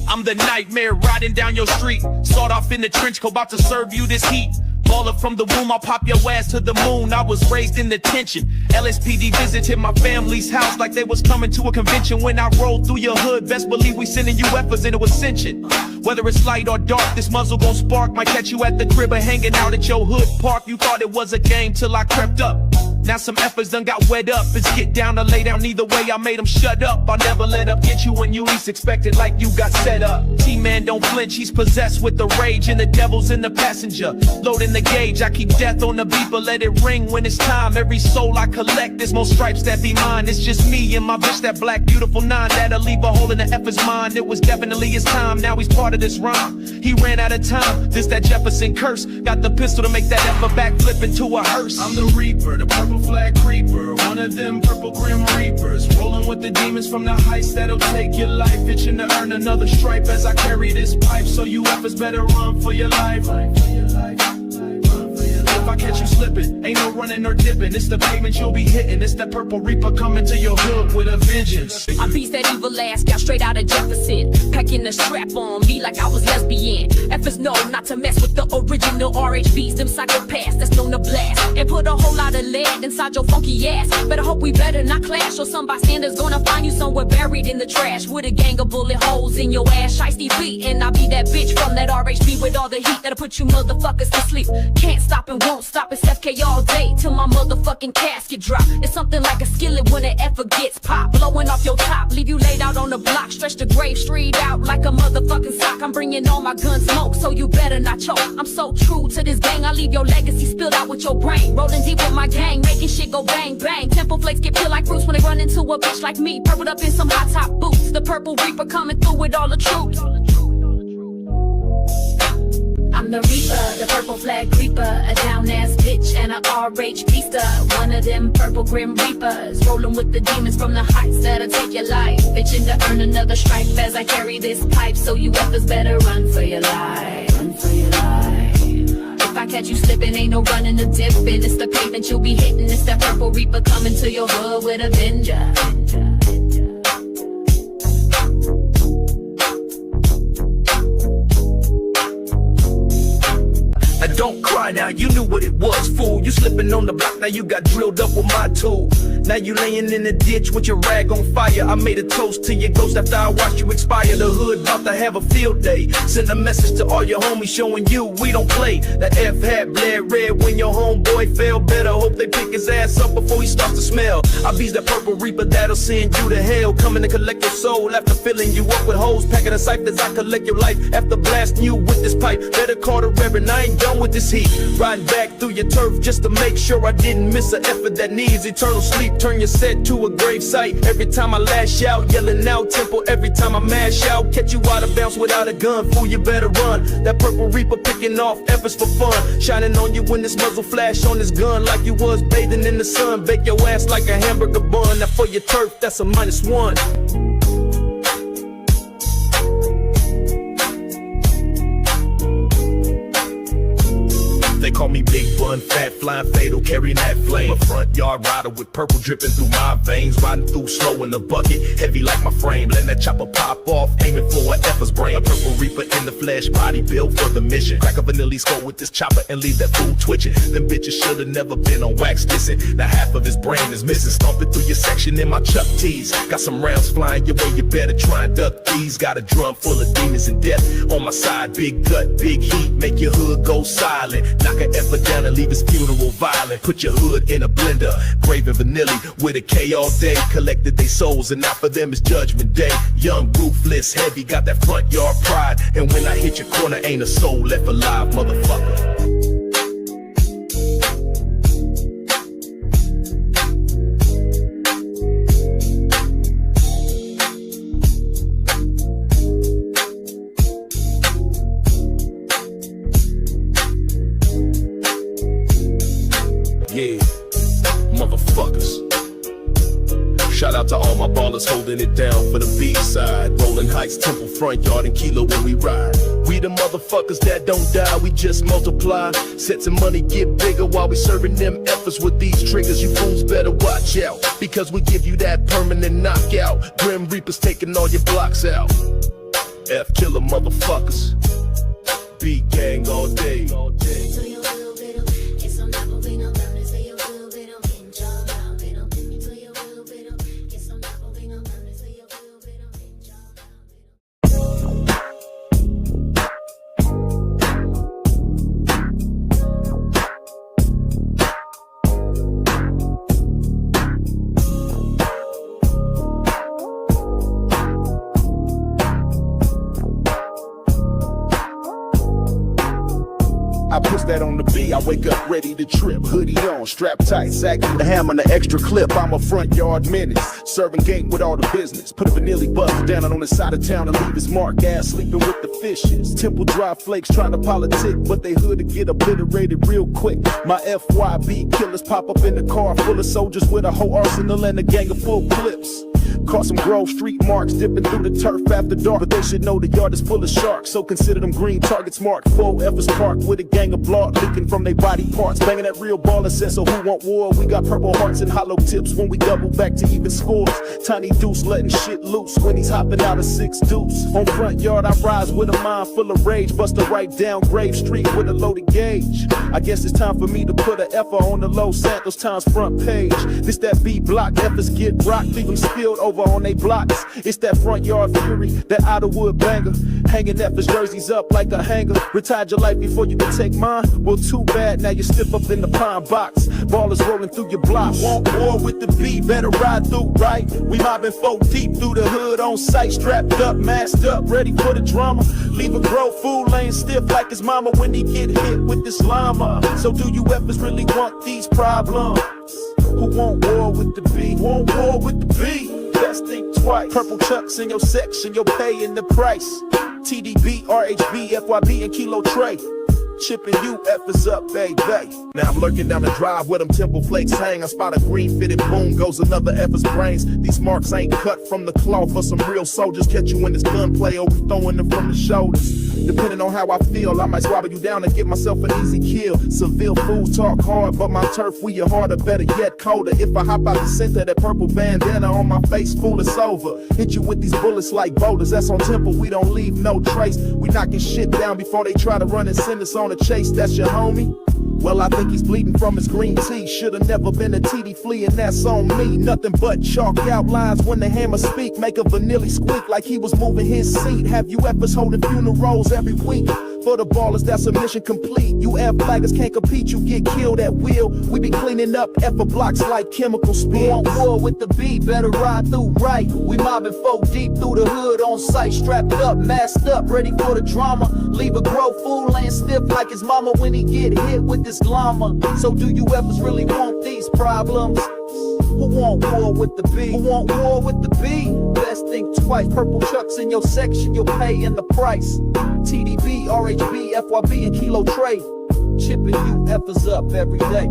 I'm the nightmare riding down your street. Sawed off in the trench coat, about to serve you this heat. Baller from the womb, I'll pop your ass to the moon. I was raised in detention. LSPD visited my family's house like they was coming to a convention. When I rolled through your hood, best believe we sending you Effers into ascension. Whether it's light or dark, this muzzle gon' spark. Might catch you at the crib or hanging out at your hood park. You thought it was a game till I crept up. Now some Effers done got wet up. It's get down or lay down, either way I made them shut up. I'll never let up, get you when you least expect it, like you got set up. T-Man don't flinch, he's possessed with the rage, and the devil's in the passenger. Loading the gauge, I keep death on the beeper, let it ring when it's time. Every soul I collect, there's more stripes that be mine. It's just me and my bitch, that black beautiful 9, that'll leave a hole in the Effers' mind. It was definitely his time, now he's part of this rhyme. He ran out of time, this that Jefferson curse. Got the pistol to make that Effer backflip into a hearse. I'm the Reaper, the purple flag creeper, one of them purple grim reapers, rolling with the demons from the heights that'll take your life, itching to earn another stripe as I carry this pipe. So you Effers better run for your life. If I catch you slipping, ain't no running or dipping. It's the pavement you'll be hitting. It's that purple reaper coming to your hood with a vengeance. I beats that evil ass, got straight out of Jefferson. Packing the strap on me like I was lesbian. Effers know not to mess with the original RHBs, them psychopaths that's known to blast and put a whole lot of lead inside your funky ass. Better hope we better not clash, or some bystanders gonna find you somewhere buried in the trash with a gang of bullet holes in your ass. Shiesty beat, and I'll be that bitch from that RHB with all the heat that'll put you motherfuckers to sleep. Can't stop and won't stop, it's FK all day till my motherfucking casket drop. It's something like a skillet when it ever gets popped, blowing off your top, leave you laid out on the block. Stretch the grave street out like a motherfucking sock. I'm bringing all my gun smoke, so you better not choke. I'm so true to this gang, I leave your legacy spilled out with your brain. Rolling deep with my gang, making shit go bang bang. Temple flakes get peeled like fruits when they run into a bitch like me, purpled up in some hot top boots. The purple reaper coming through with all the troops. I'm I'm the Reaper, the purple flag creeper, a down-ass bitch and a RH beaster. One of them purple grim reapers, rolling with the demons from the heights that'll take your life. Bitching to earn another stripe as I carry this pipe, so you effers better run for your life. Run for your life. If I catch you slipping, ain't no running or dipping. It's the pavement you'll be hitting. It's that purple reaper coming to your hood with a vengeance. Don't cry now, you knew what it was, fool. You slipping on the block, now you got drilled up with my tool. Now you laying in the ditch with your rag on fire. I made a toast to your ghost after I watched you expire. The hood about to have a field day. Send a message to all your homies showing you we don't play. That F hat bled red when your homeboy fell better. Hope they pick his ass up before he starts to smell. I bees that purple reaper that'll send you to hell. Coming to collect your soul after filling you up with hoes. Packing a ciphers, I collect your life after blasting you with this pipe. Better call the reverend, I ain't done with this heat. Riding back through your turf just to make sure I didn't miss an effort that needs eternal sleep. Turn your set to a grave site. Every time I lash out, yelling out Temple. Every time I mash out, catch you out of bounds without a gun. Fool, you better run. That purple reaper picking off efforts for fun. Shining on you when this muzzle flash on his gun, like you was bathing in the sun. Bake your ass like a hamburger bun. Now for your turf, that's a -1. They call me Big Bun, fat, flying fatal, carrying that flame. A front yard rider with purple dripping through my veins. Riding through slow in the bucket, heavy like my frame. Letting that chopper pop off, aiming for an Effers brain. A purple reaper in the flesh, body built for the mission. Crack a vanilla skull with this chopper and leave that fool twitching. Them bitches should've never been on wax dissing. Now half of his brain is missing. Stomping through your section in my Chuck T's. Got some rounds flying your way, you better try and duck these. Got a drum full of demons and death. On my side, big gut, big heat, make your hood go silent. Knock an effort down and leave his funeral violent. Put your hood in a blender, graving vanilla with a K all day. Collected they souls and now for them is judgment day. Young, ruthless, heavy, got that front yard pride. And when I hit your corner, ain't a soul left alive, motherfucker. Yeah, motherfuckers. Shout out to all my ballers holding it down for the B-side. Rollin Heights, Temple, front yard, and Kilo when we ride. We the motherfuckers that don't die, we just multiply. Sets and money get bigger while we serving them efforts with these triggers. You fools better watch out, because we give you that permanent knockout. Grim Reapers taking all your blocks out. F killer motherfuckers. B gang all day. All day. I push that on the B, I wake up ready to trip. Hoodie on, strap tight, sagging the hammer and the extra clip. I'm a front yard menace, serving gang with all the business. Put a vanilla bust down on the side of town and leave his mark. Ass sleeping with the fishes. Temple Drive flakes trying to politic, but they hood to get obliterated real quick. My FYB killers pop up in the car full of soldiers with a whole arsenal and a gang of full clips. Caught some Grove Street marks dipping through the turf after dark, but they should know the yard is full of sharks, so consider them green targets marked. Full Effers Park with a gang of blood leaking from their body parts. Banging that real baller set, so who want war? We got purple hearts and hollow tips when we double back to even scores. Tiny Deuce letting shit loose when he's hopping out of 6 deuce. On front yard I rise with a mind full of rage, bust a right down Grave Street with a loaded gauge. I guess it's time for me to put an F on the Los Santos Times front page. This that B block, Effers get rocked, leave them spilled over on they blocks. It's that front yard fury, that Outerwood banger. Hanging Effers jerseys up like a hanger. Retired your life before you can take mine? Well, too bad, now you stiff up in the pine box. Ballers rolling through your block. Want war with the B, better ride through, right? We mobbing 4 deep through the hood on sight. Strapped up, masked up, ready for the drama. Leave a grown fool laying stiff like his mama when he get hit with this llama. So do you Effers really want these problems? Who want war with the B? Want war with the B? Best think twice. Purple chucks in your section, you're paying the price. TDB, RHB, FYB, and Kilo Trey. Chippin' you Effers up, baby. Now I'm lurking down the drive where them Temple Flakes hang. I spot a green fitted, boom goes another Effers brains. These marks ain't cut from the cloth for some real soldiers. Catch you in this gunplay or we throwing them from the shoulders. Depending on how I feel, I might swallow you down and get myself an easy kill. Seville fools talk hard, but my turf we are harder, better yet colder. If I hop out the center, that purple bandana on my face, fool, it's over. Hit you with these bullets like boulders, that's on Temple, we don't leave no trace. We knocking shit down before they try to run and send us on a chase. That's your homie? Well, I think he's bleeding from his green tea. Should've never been a TD flea, and that's on me. Nothing but chalk outlines when the hammer speak. Make a vanilla squeak like he was moving his seat. Have you ever holding funerals every week? For the ballers, that's a mission complete. You F flaggers can't compete, you get killed at will. We be cleaning up F blocks like chemical spill. Want war with the B, better ride through right. We mobbing folk deep through the hood on sight. Strapped up, masked up, ready for the drama. Leave a grown fool laying stiff like his mama when he get hit with this llama. So do you ever really want these problems? Who want war with the B? Who want war with the B? Best think twice. Purple chucks in your section, you'll pay in the price. TDB, RHB, FYB, and Kilo Trade. Chipping you Effers up every day.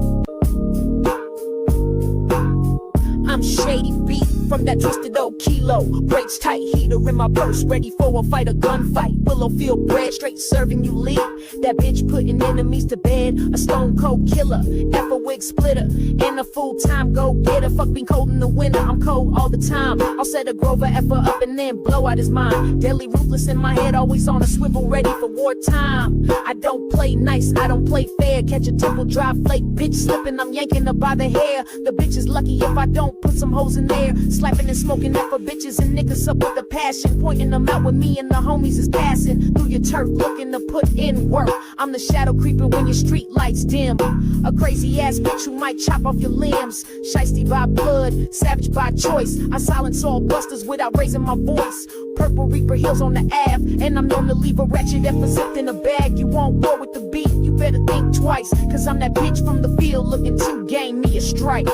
I'm shady beat from that twisted old kilo. Brakes tight, heater in my purse, ready for a fight, a gunfight. Willow field bread, straight serving you lead. That bitch putting enemies to bed. A stone cold killer, F a wig splitter, and a full-time go-getter. Fuck being cold in the winter, I'm cold all the time. I'll set a Grover Effer up and then blow out his mind. Deadly ruthless in my head, always on a swivel, ready for wartime. I don't play nice, I don't play fair. Catch a Temple Drive flake, bitch slipping, I'm yanking her by the hair. The bitch is lucky if I don't put some hoes in there. Slapping and smoking that for bitches and niggas up with a passion. Pointing them out when me and the homies is passing through your turf, looking to put in work. I'm the shadow creeping when your street lights dim. A crazy ass bitch who might chop off your limbs. Shiesty by blood, savage by choice. I silence all busters without raising my voice. Purple Reaper heels on the Ave, and I'm known to leave a ratchet Effers zipped in a bag. You want war with the beat, you better think twice. Cause I'm that bitch from the field looking to gain me a strike.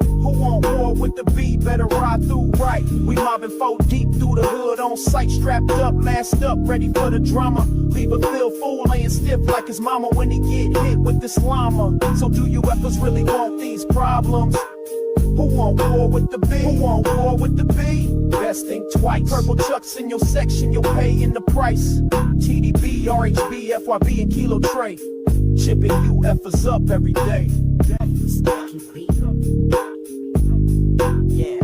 Who want war with the B? Better ride through right. We mobbing folk deep through the hood on sight. Strapped up, masked up, ready for the drama. Leave a field fool laying stiff like his mama when he get hit with this llama. So do you Effers really want these problems? Who want war with the B? Who want war with the B? Best think twice. Purple chucks in your section, you'll pay in the price. TDB, RHB, FYB, and Kilo Trade. Chipping you Effers up every day. Yeah.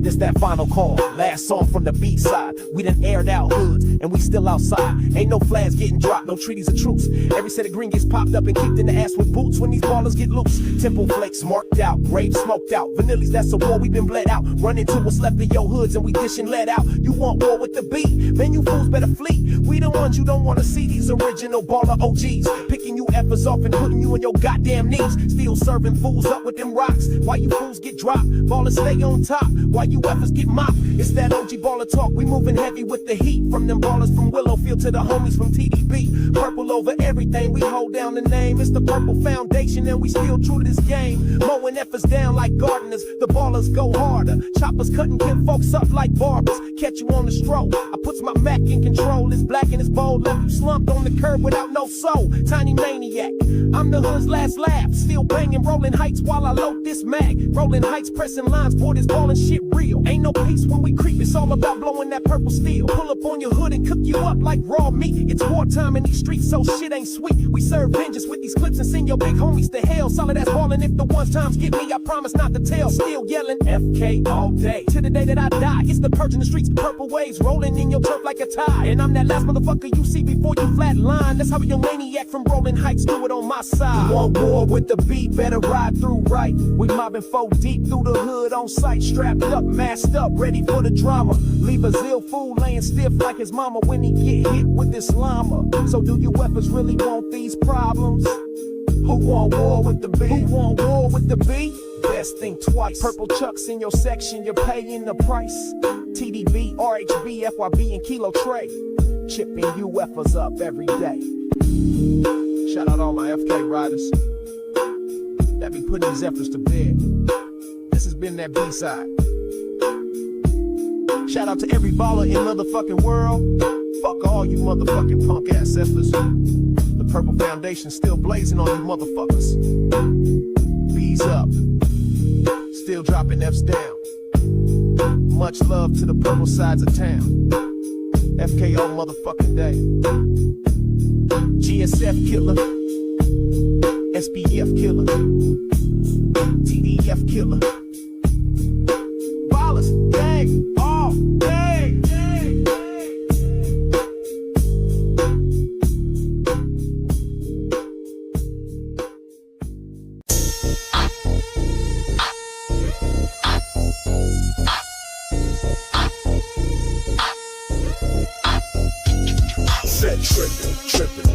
This that final call, last song from the B side. We done aired out hoods, and we still outside. Ain't no flags getting dropped, no treaties of truce. Every set of green gets popped up and kicked in the ass with boots when these ballers get loose. Temple Flakes marked out, grave smoked out. Vanillas, that's a war, we been bled out. Run into what's left of your hoods and we dishing lead out. You want war with the B? Man, you fools better flee. We the ones you don't wanna see, these original baller OGs. Picking you Effers off and putting you on your goddamn knees. Still serving fools up with them rocks. Why you fools get dropped? Ballers stay on top. Why you Effers get mopped? It's that OG baller talk. We moving heavy with the heat. From them ballers from Willowfield to the homies from TDB. Purple over everything. We hold down the name. It's the Purple Foundation and we still true to this game. Mowing Effers down like gardeners. The ballers go harder. Choppers cutting Kinfolks up like barbers. Catch you on the stroke. I puts my Mac in control. It's black and it's bold. Left you slumped on the curb without no soul. Tiny maniac. I'm the hood's last laugh. Still banging Rollin Heights while I load this mag. Rollin Heights pressing lines for this ballin' shit real. Ain't no peace when we creep. It's all about blowing that purple steel. Pull up on your hood and cook you up like raw meat. It's wartime in these streets, so shit ain't sweet. We serve vengeance with these clips and send your big homies to hell. Solid ass ballin'. If the ones times get me, I promise not to tell. Still yelling FK all day to the day that I die. It's the purge in the streets, purple waves rolling in your turf like a tide. And I'm that last motherfucker you see before you flatline. That's how a young maniac from Rollin Heights do it on my side. You want war with the beat? Better ride through right. We mobbing folk deep through the hood on sight. Strapped up, masked up, ready for the drama. Leave a Zill fool laying stiff like his mama when he get hit with this llama. So do you Effers really want these problems? Who want war with the B? Who want war with the B? Best think twice. Purple chucks in your section, you're paying the price. TDB, RHB, FYB, and Kilo Trade. Chipping you Effers up every day. Shout out all my FK riders that be putting these efforts to bed. This has been that B-side. Shout out to every baller in motherfucking world. Fuck all you motherfucking punk ass Effers. The purple foundation still blazing on you motherfuckers. B's up, still dropping F's down. Much love to the purple sides of town. FKO motherfucking day. GSF killer, SBF killer, TDF killer. Ballas, gang, all day.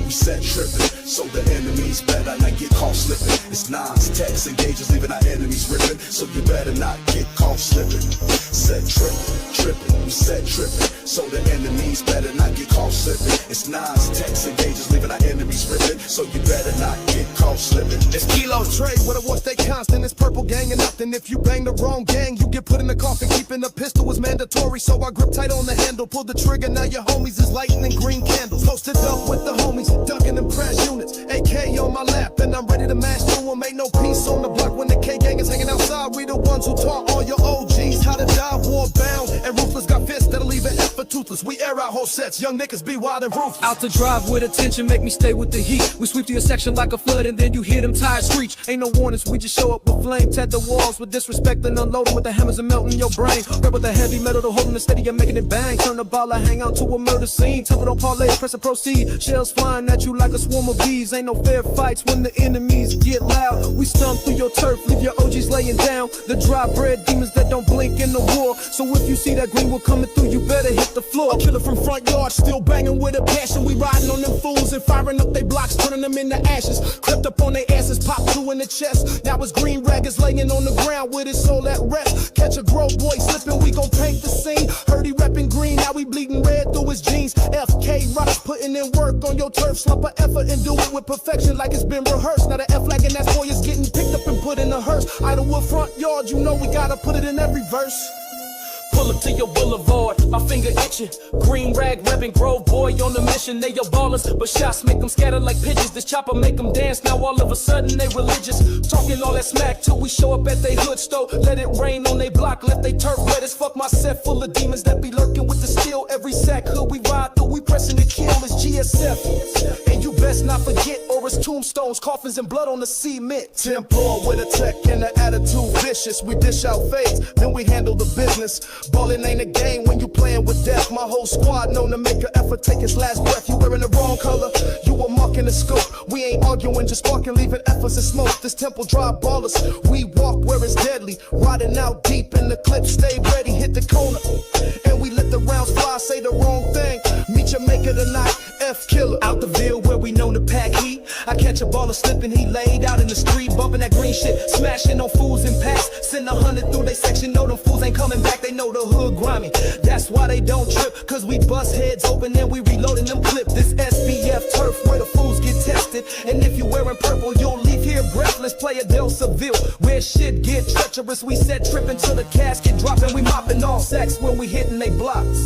We set trippin', so the enemies better not get caught slippin'. It's nines, texts, and gauges leaving our enemies rippin', so you better not get caught slippin'. Set trippin', we set trippin', so the enemies better not get caught slippin'. It's nines, texts, and gauges leaving our enemies rippin', so you better not get caught slippin'. It's kilos trade, what I want stay constant. It's purple gang and nothing. If you bang the wrong gang, you get put in the coffin. Keeping a pistol is mandatory, so I grip tight on the handle. Pull the trigger, now your homies is lighting green candles. Posted up with the homies, ducking them crash units. AK on my lap, and I'm ready to mash through them. Ain't no peace on the block when the K gang is hanging outside. We the ones who taught all your OGs how to die, war bound. And ruthless got fists that'll leave an F for toothless. We air out whole sets, young niggas be wild and ruthless. Out to drive with attention, make me stay with the heat. We sweep through your section like a flood, and then you hear them tires screech. Ain't no warnings, we just show up with flame. Tat the walls with disrespect and unload them with the hammers and melting your brain. Grab with the heavy metal to holding the steady and making it bang. Turn the ball, I hang out to a murder scene. Temple don't parlay, press and proceed. Shells flying at you like a swarm of bees. Ain't no fair fights when the enemies get loud. We stomp through your turf, leave your OGs laying down. The dry bread demons that don't blink in the war. So if you see that green will coming through, you better hit the floor. A killer from front yard, still banging with a passion. We riding on them fools and firing up they blocks, turning them into ashes. Crept up on their asses, popped two in the chest. Now it's green raggers laying on the ground with his soul at rest. Catch a grow boy slipping, we gon' paint the scene. Heard he reppin' green, now we bleeding red through his jeans. FK Riders putting in work on your turf. Slump a effort and do it with perfection like it's been rehearsed. Now the F flag and that boy is getting picked up and put in a hearse. Idlewood front yard, you know we gotta put it in every verse. Pull up to your boulevard, my finger itching. Green rag, reppin' Grove boy on the mission. They your ballers, but shots make them scatter like pigeons. This chopper make them dance, now all of a sudden they religious. Talking all that smack till we show up at they hood store. Let it rain on they block, left they turf wet as fuck. My set full of demons that be lurking with the steel. Every sack hood we ride through, we pressing to kill. It's GSF, and you best not forget, or it's tombstones, coffins, and blood on the cement. Temple with a tech and an attitude vicious. We dish out fades, then we handle the business. Ballin' ain't a game when you playin' with death. My whole squad known to make an effort, take his last breath. You wearing the wrong color, you a mark in the scope. We ain't arguing, just sparking, leaving efforts and smoke. This Temple Drive Ballas, we walk where it's deadly. Riding out deep in the clip, stay ready, hit the corner. And we let the rounds fly, say the wrong thing. Meet your maker tonight, F killer. Out the Ville where we known to pack heat. I catch a baller slipping, he laid out in the street, bumping that green shit, smashing on fools in packs. Send 100 through they section, know them fools ain't coming back, they know the hood grimy. That's why they don't trip, cause we bust heads open and we reloading them clips. This SBF turf where the fools get tested. And if you wearing purple, you'll leave here breathless. Play a Del Seville where shit get treacherous. We set trippin' till the casket dropping, we mopping all sacks when we hitting they blocks.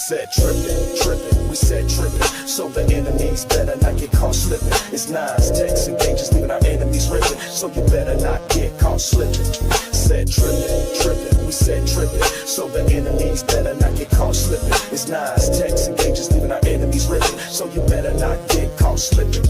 Set trippin', we set trippin', so the enemies better not get caught slippin'. It's nines, texts, and gauges leaving our enemies rippin', so you better not get caught slippin'. Set trippin', we set trippin', so the enemies better not get caught slippin'. It's nines, texts, and gauges leaving our enemies rippin', so you better not get caught slippin'.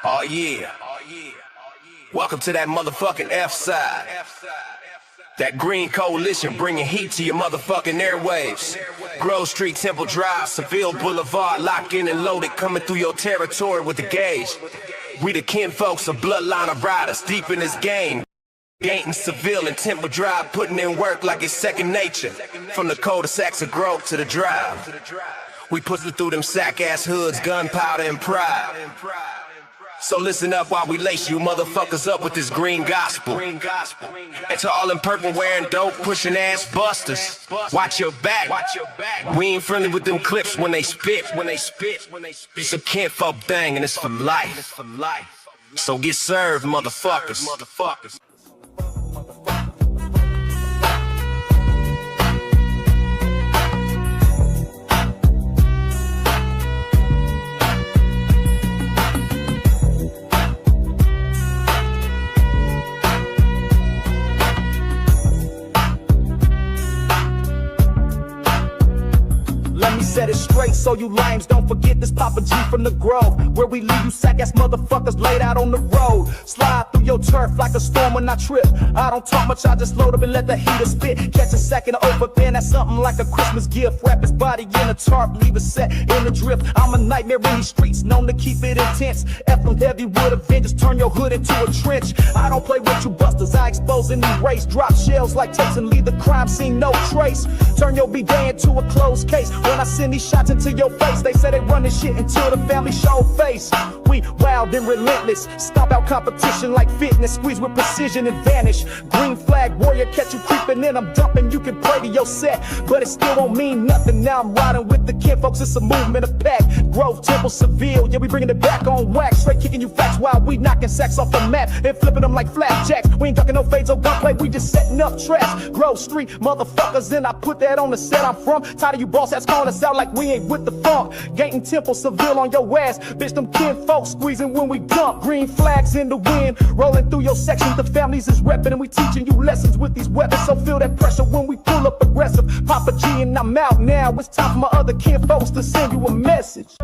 Oh yeah. Welcome to that motherfucking F side. That green coalition bringing heat to your motherfucking airwaves. Grove Street, Temple Drive, Seville Blvd, locked in and loaded, coming through your territory with the gauge. We the kinfolks of bloodline of riders, deep in this game. Gainton, Seville, and Temple Drive, putting in work like it's second nature. From the cul-de-sacs of Grove to the Drive. We pushing through them sack-ass hoods, gunpowder and pride. So listen up while we lace you motherfuckers up with this green gospel. And to all them purple wearing dope pushing ass busters, watch your back. We ain't friendly with them clips when they spit. It's a kinfolk thing and it's for life. So get served, motherfuckers. Set it straight so you limes don't forget this Papa G from the Grove, where we leave you sack ass motherfuckers laid out on the road. Slide through your turf like a storm when I trip. I don't talk much, I just load up and let the heater spit. Catch a second over pen, that's something like a Christmas gift. Wrap his body in a tarp, leave it set in the drift. I'm a nightmare in these streets, known to keep it intense. F them heavy wood Avengers, turn your hood into a trench. I don't play with you busters, I expose and erase. Drop shells like tapes and leave the crime scene no trace. Turn your B-Day into a closed case. When I send these shots into your face, they say they run this shit until the family show face. We wild and relentless, stomp out competition like fitness, squeeze with precision and vanish. Green flag warrior, catch you creeping in, I'm dumping. You can pray to your set, but it still won't mean nothing. Now I'm riding with the kinfolks, it's a movement of pack. Grove, Temple, Seville, yeah, we bringing it back on wax. Straight kicking you facts while we knocking sacks off the map and flipping them like flapjacks. We ain't ducking no fades or gunplay, we just setting up traps. Grove Street motherfuckers, and I put that on the set I'm from. Tired of you boss ass calling us out like we ain't with the funk. Gating Temple, Seville on your ass. Bitch, them kinfolks squeezing when we dump. Green flags in the wind, rolling through your section. The families is repping and we teaching you lessons with these weapons. So feel that pressure when we pull up aggressive. Papa G and I'm out now. It's time for my other kinfolks to send you a message.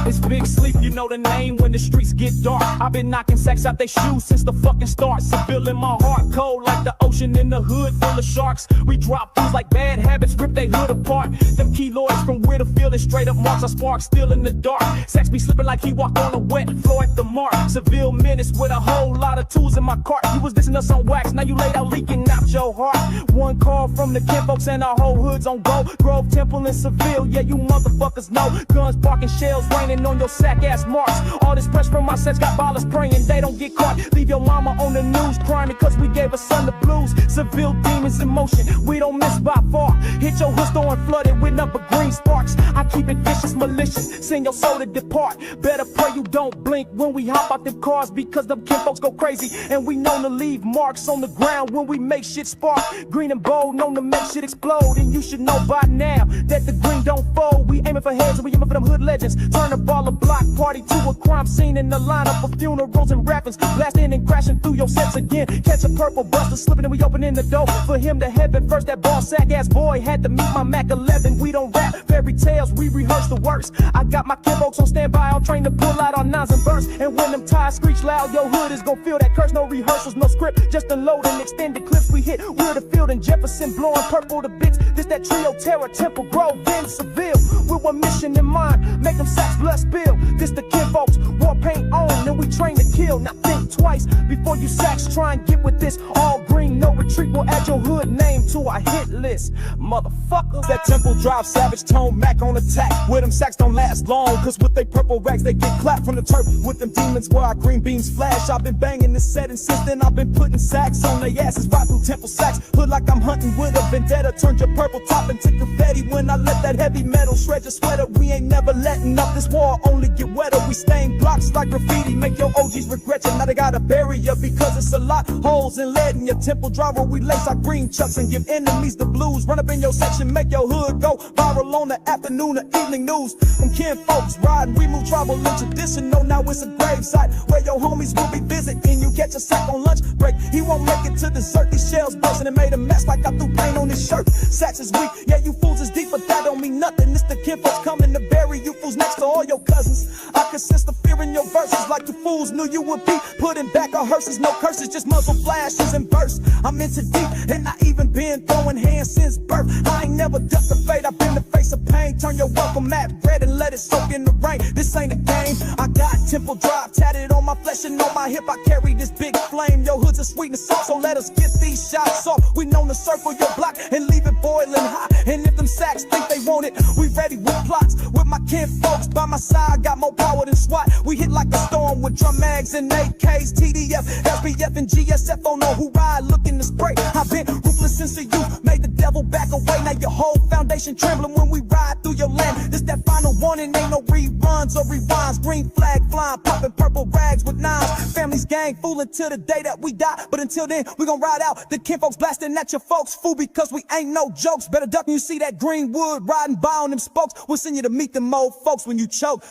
It's Big Sleep, you know the name when the streets get dark. I've been knocking sacks out they shoes since the fucking start. Seville in my heart, cold like the ocean in the hood full of sharks. We drop fools like bad habits, rip they hood apart. Them keloids from where the field is straight up marks. I spark still in the dark. Sacks be slipping like he walked on a wet floor at the mark. Seville menace with a whole lot of tools in my cart. You was dissing us on wax, now you laid out leaking out your heart. One call from the kinfolks and our whole hood's on go. Grove, Temple, and Seville, yeah, you motherfuckers know. Guns barking, shells raining on your sack ass marks. All this press from my sets got ballas praying they don't get caught. Leave your mama on the news crying because we gave her son the blues. Seville demons in motion, we don't miss by far. Hit your hood store and flood it with number green sparks. I keep it vicious, malicious, send your soul to depart. Better pray you don't blink when we hop out them cars, because them kinfolks go crazy and we known to leave marks on the ground when we make shit spark. Green and bold, known to make shit explode, and you should know by now that the green don't fold. We aiming for heads and we aiming for them hood legends. Turn the ball a block party to a crime scene in the lineup of funerals and rappers, blasting and crashing through your sets again. Catch a purple buster slipping and we opening the door for him to heaven first. That ball sack ass boy had to meet my Mac 11. We don't rap fairy tales, we rehearse the worst. I got my kinfolks on standby, I'm trained to pull out on nines and bursts. And when them tires screech loud, your hood is gon' feel that curse. No rehearsals, no script, just unload and extended clips. We hit We're the Field and Jefferson, blowing purple to bits. This that trio terror, Temple, Grove, then Seville. With one mission in mind, make them sacks blood spill. This the kinfolks, war paint on, and we train to kill. Now think twice before you sacks try and get with this. All green, no retreat, we'll add your hood name to our hit list. Motherfucker, that Temple Drive savage tone, Mac on attack. Where them sacks don't last long, cause with they purple rags they get clapped from the turf. With them demons where our green beams flash. I've been banging this set and since then I've been putting sacks on their asses. Right through Temple sacks, hood like I'm hunting with a vendetta. Turned your purple top into confetti when I let that heavy metal shred your sweater. We ain't never letting up, this war only get wetter. We stain blocks like graffiti, make your OGs regret you. Now they gotta bury you because it's a lot. Holes and lead in your Temple Drive where we lace our green chucks and give enemies the blues. Run up in your section, make your hood go viral on the afternoon or evening news. From kinfolks riding, we move tribal and traditional. Now it's a gravesite where your homies will be visiting. You catch a sack on lunch break, he won't make it to dessert. These shells bursting and made a mess like I threw paint on his shirt. Sacks is weak, yeah, you fools is deep, but that don't mean nothing. It's the kinfolks coming to bury you fools next to all your cousins. I consist of fearing your verses like you fools knew you would be. Putting back our hearses, no curses, just muzzle flashes and bursts. I'm into deep, and I even been throwing hands since birth. I ain't never ducked the fate, I've been the face of pain. Turn your welcome mat red and let it soak in the rain. This ain't a game, I got Temple Drive tatted on my flesh and on my hip. I carry this big flame, your hood's a sweet and salt, so let us get these shots off. We known to circle your block and leave it boiling hot. And if them sacks think they want it, we ready with plots. We're with my kinfolks by my side, got more power than SWAT. We hit like a storm with drum mags and AKs, TDF, SPF, and GSF. Don't know who ride, looking to spray. I've been ruthless since the youth, made the devil back away. Now your whole foundation trembling when we ride through your land. This that final warning, ain't no reruns or rewinds. Green flag flying, popping purple rags with nines. Family's gang fooling till the day that we die. But until then, we gon' ride out. The kinfolks blasting at your folks, fool, because we ain't no jokes. Better duck when you see that green wood riding by on them spokes. We'll send you to meet them old folks when you choke.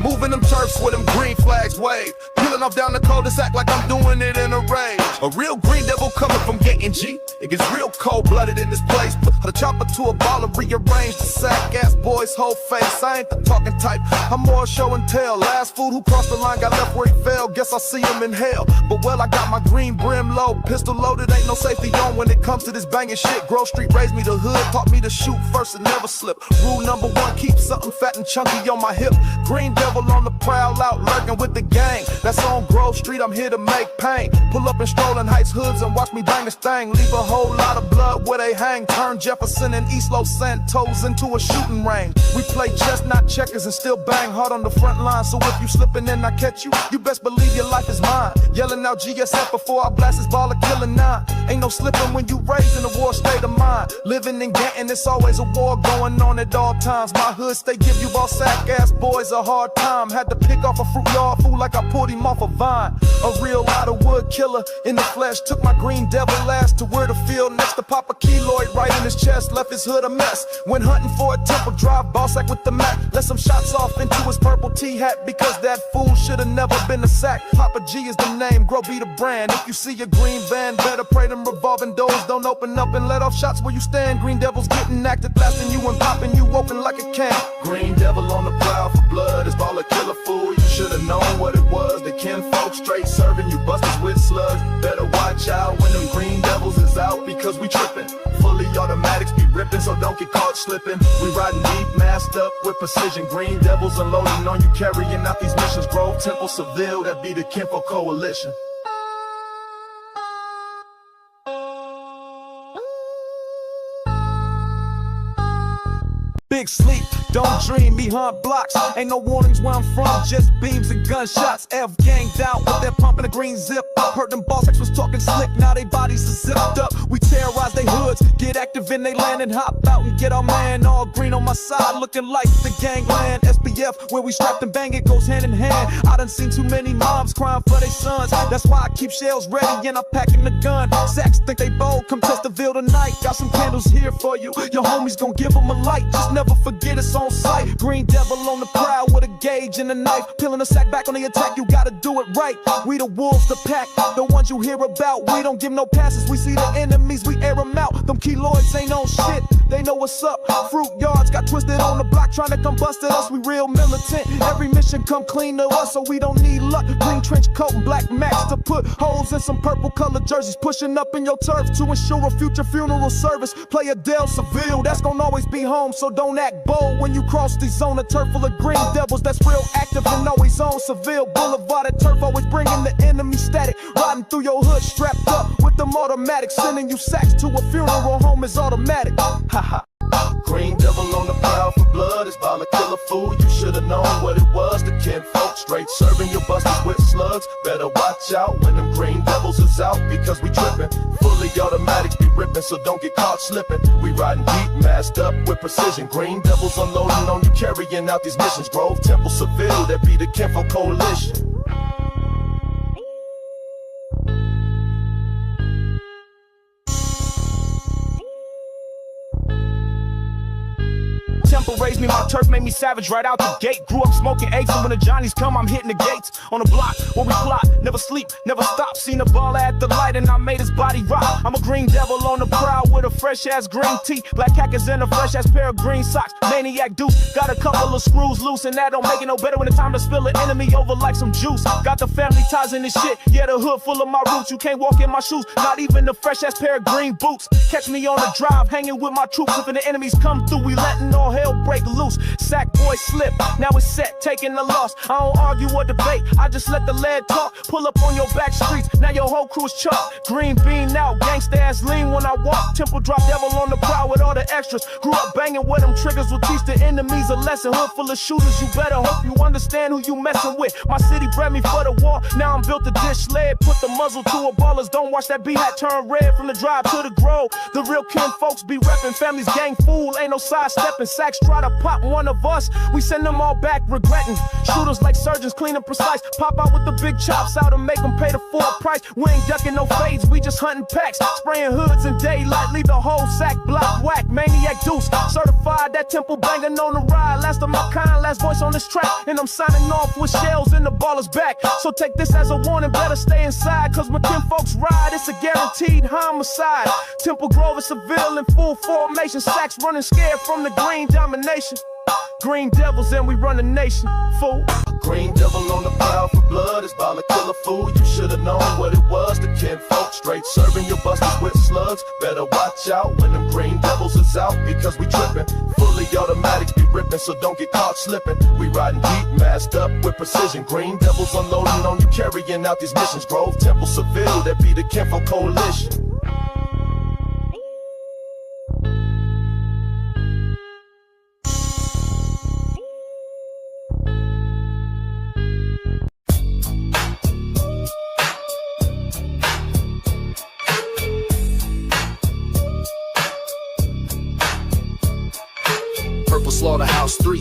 Moving them turfs with them green flags wave. Peeling off down the cul-de-sac like I'm doing it in a rage. A real green devil coming from getting G. It gets real cold-blooded in this place. Put a chopper to a ball and rearrange the sack-ass boy's whole face. I ain't the talking type, I'm more show and tell. Last fool who crossed the line got left where he fell. Guess I see him in hell. But well, I got my green brim low, pistol loaded, ain't no safety on when it comes to this banging shit. Grove Street raised me the hood, taught me to shoot first and never slip. Rule number one, keep something fat and chunky on my hip. Green devil on the prowl, out lurking with the gang. That's on Grove Street, I'm here to make pain. Pull up in Rollin Heights hoods and watch me bang this thing. Leave a whole lot of blood where they hang. Turn Jefferson and East Los Santos into a shooting range. We play chess, not checkers, and still bang hard on the front line. So if you slipping and I catch you, you best believe your life is mine. Yelling out GSF before I blast this ball of killing 9. Ain't no slipping when you raised in a war state of mind. Living in Ganton, it's always a war going on at all times. My hood stay give you all sack ass boys a hard time. Had to pick off a fruit yard fool like I pulled him off a vine. A real out of wood killer in the flesh. Took my green devil last to where the field next to Papa Keloid right in his chest. Left his hood a mess. Went hunting for a Temple Drive Ballas with the Mac. Let some shots off into his purple T-hat because that fool should've never been a sack. Papa G is the name, Grow be the brand. If you see a green van, better pray them revolving doors don't open up and let off shots where you stand. Green devils getting active, blasting you and popping you open like a can. Green devil on the prowl for blood is Balla killer fool. You should've known what it was. The kinfolks straight serving you busters with slugs. Better watch out when them green devils is out because we trippin'. Fully automatics be ripping, so don't get caught slipping. We riding deep, masked up with precision. Green devils unloading on you, carrying out these missions. Grove, Temple, Seville, that be the Kinfolk coalition. Big sleep, don't dream, me hunt blocks. Ain't no warnings where I'm from, just beams and gunshots. F ganged out with that pump and a green zip. Heard them boss was talking slick, now they bodies are zipped up. We terrorize they hoods, get active in they land and hop out and get our man. All green on my side, looking like the gangland. SPF, where we strapped and bang, it goes hand in hand. I done seen too many moms crying for their sons. That's why I keep shells ready and I'm packing the gun. Sacks think they bold, come test the Seville tonight. Got some candles here for you, your homies gon' give them a light. Just never forget it's on sight. Green devil on the prowl with a gauge and a knife. Peeling the sack back on the attack, you gotta do it right. We the wolves, the pack, the ones you hear about. We don't give no passes, we see the enemies, we air them out. Them keloids ain't on shit, they know what's up. Fruit yards got twisted on the block, trying to come bust at us. We real militant, every mission come clean to us, so we don't need luck. Green trench coat and black max to put holes in some purple colored jerseys. Pushing up in your turf to ensure a future funeral service. Play Adele Seville, that's gonna always be home, so don't act bold when you cross the zone. A turf full of green devils that's real active and always on. Seville Blvd, that turf always bringing the enemy static. Riding through your hood strapped up with them automatics. Sending you sacks to a funeral home is automatic. Haha. Green devil on the prowl for blood is Balla killer fool. You should've known what it was. The kinfolks straight serving your busters with slugs. Better watch out when them green devils is out because we trippin'. Fully automatics be ripping, so don't get caught slipping. We riding deep, masked up with precision. Green devils unloading on you, carrying out these missions. Grove, Temple, Seville, that be the Kinfolk coalition. Temple raised me, my turf made me savage right out the gate. Grew up smoking apes, and when the Johnnies come, I'm hitting the gates. On the block where we plot, never sleep, never stop. Seen a baller at the light, and I made his body rock. I'm a green devil on the prowl with a fresh ass green tee, black hackers and a fresh ass pair of green socks. Maniac Deuce, got a couple of screws loose, and that don't make it no better when it's time to spill an enemy over like some juice. Got the family ties in this shit, yeah, the hood full of my roots. You can't walk in my shoes, not even the fresh ass pair of green boots. Catch me on the drive, hanging with my troops. If the enemies come through, we letting all hell break loose. Sack boy slip, now it's set, taking the loss. I don't argue or debate, I just let the lead talk. Pull up on your back streets, now your whole crew is chalk. Green bean out, gangsta ass lean when I walk. Temple Drive devil on the prowl with all the extras. Grew up banging where them triggers will teach the enemies a lesson. Hood full of shooters, you better hope you understand who you messing with. My city bred me for the war, now I'm built to dish lead. Put the muzzle to a ballers, don't watch that B-hat turn red. From the drive to the grove, the real Kinfolks be reppin'. Families gang fool, ain't no sidestepping. Sacks try to pop one of us, we send them all back regretting. Shooters like surgeons, clean and precise. Pop out with the big chops out and make them pay the full price. We ain't ducking no fades, we just hunting packs. Spraying hoods in daylight, leave the whole sack block whack. Maniac Deuce, certified that Temple banging on the ride. Last of my kind, last voice on this track. And I'm signing off with shells in the baller's back. So take this as a warning, better stay inside. Cause when Kinfolks ride, it's a guaranteed homicide. Temple Grove is Seville in full formation. Sacks running scared from the green domination. Green devils and we run the nation, fool. Green devil on the prowl for blood is Balla killer fool. You should've known what it was. The Kinfolks straight serving your busters with slugs. Better watch out when them green devils is out, because we trippin'. Fully automatics be ripping, so don't get caught slipping. We riding deep, masked up with precision. Green devils unloading on you, carrying out these missions. Grove, Temple, Seville, that be the Kinfolk coalition. Slaughterhouse 3.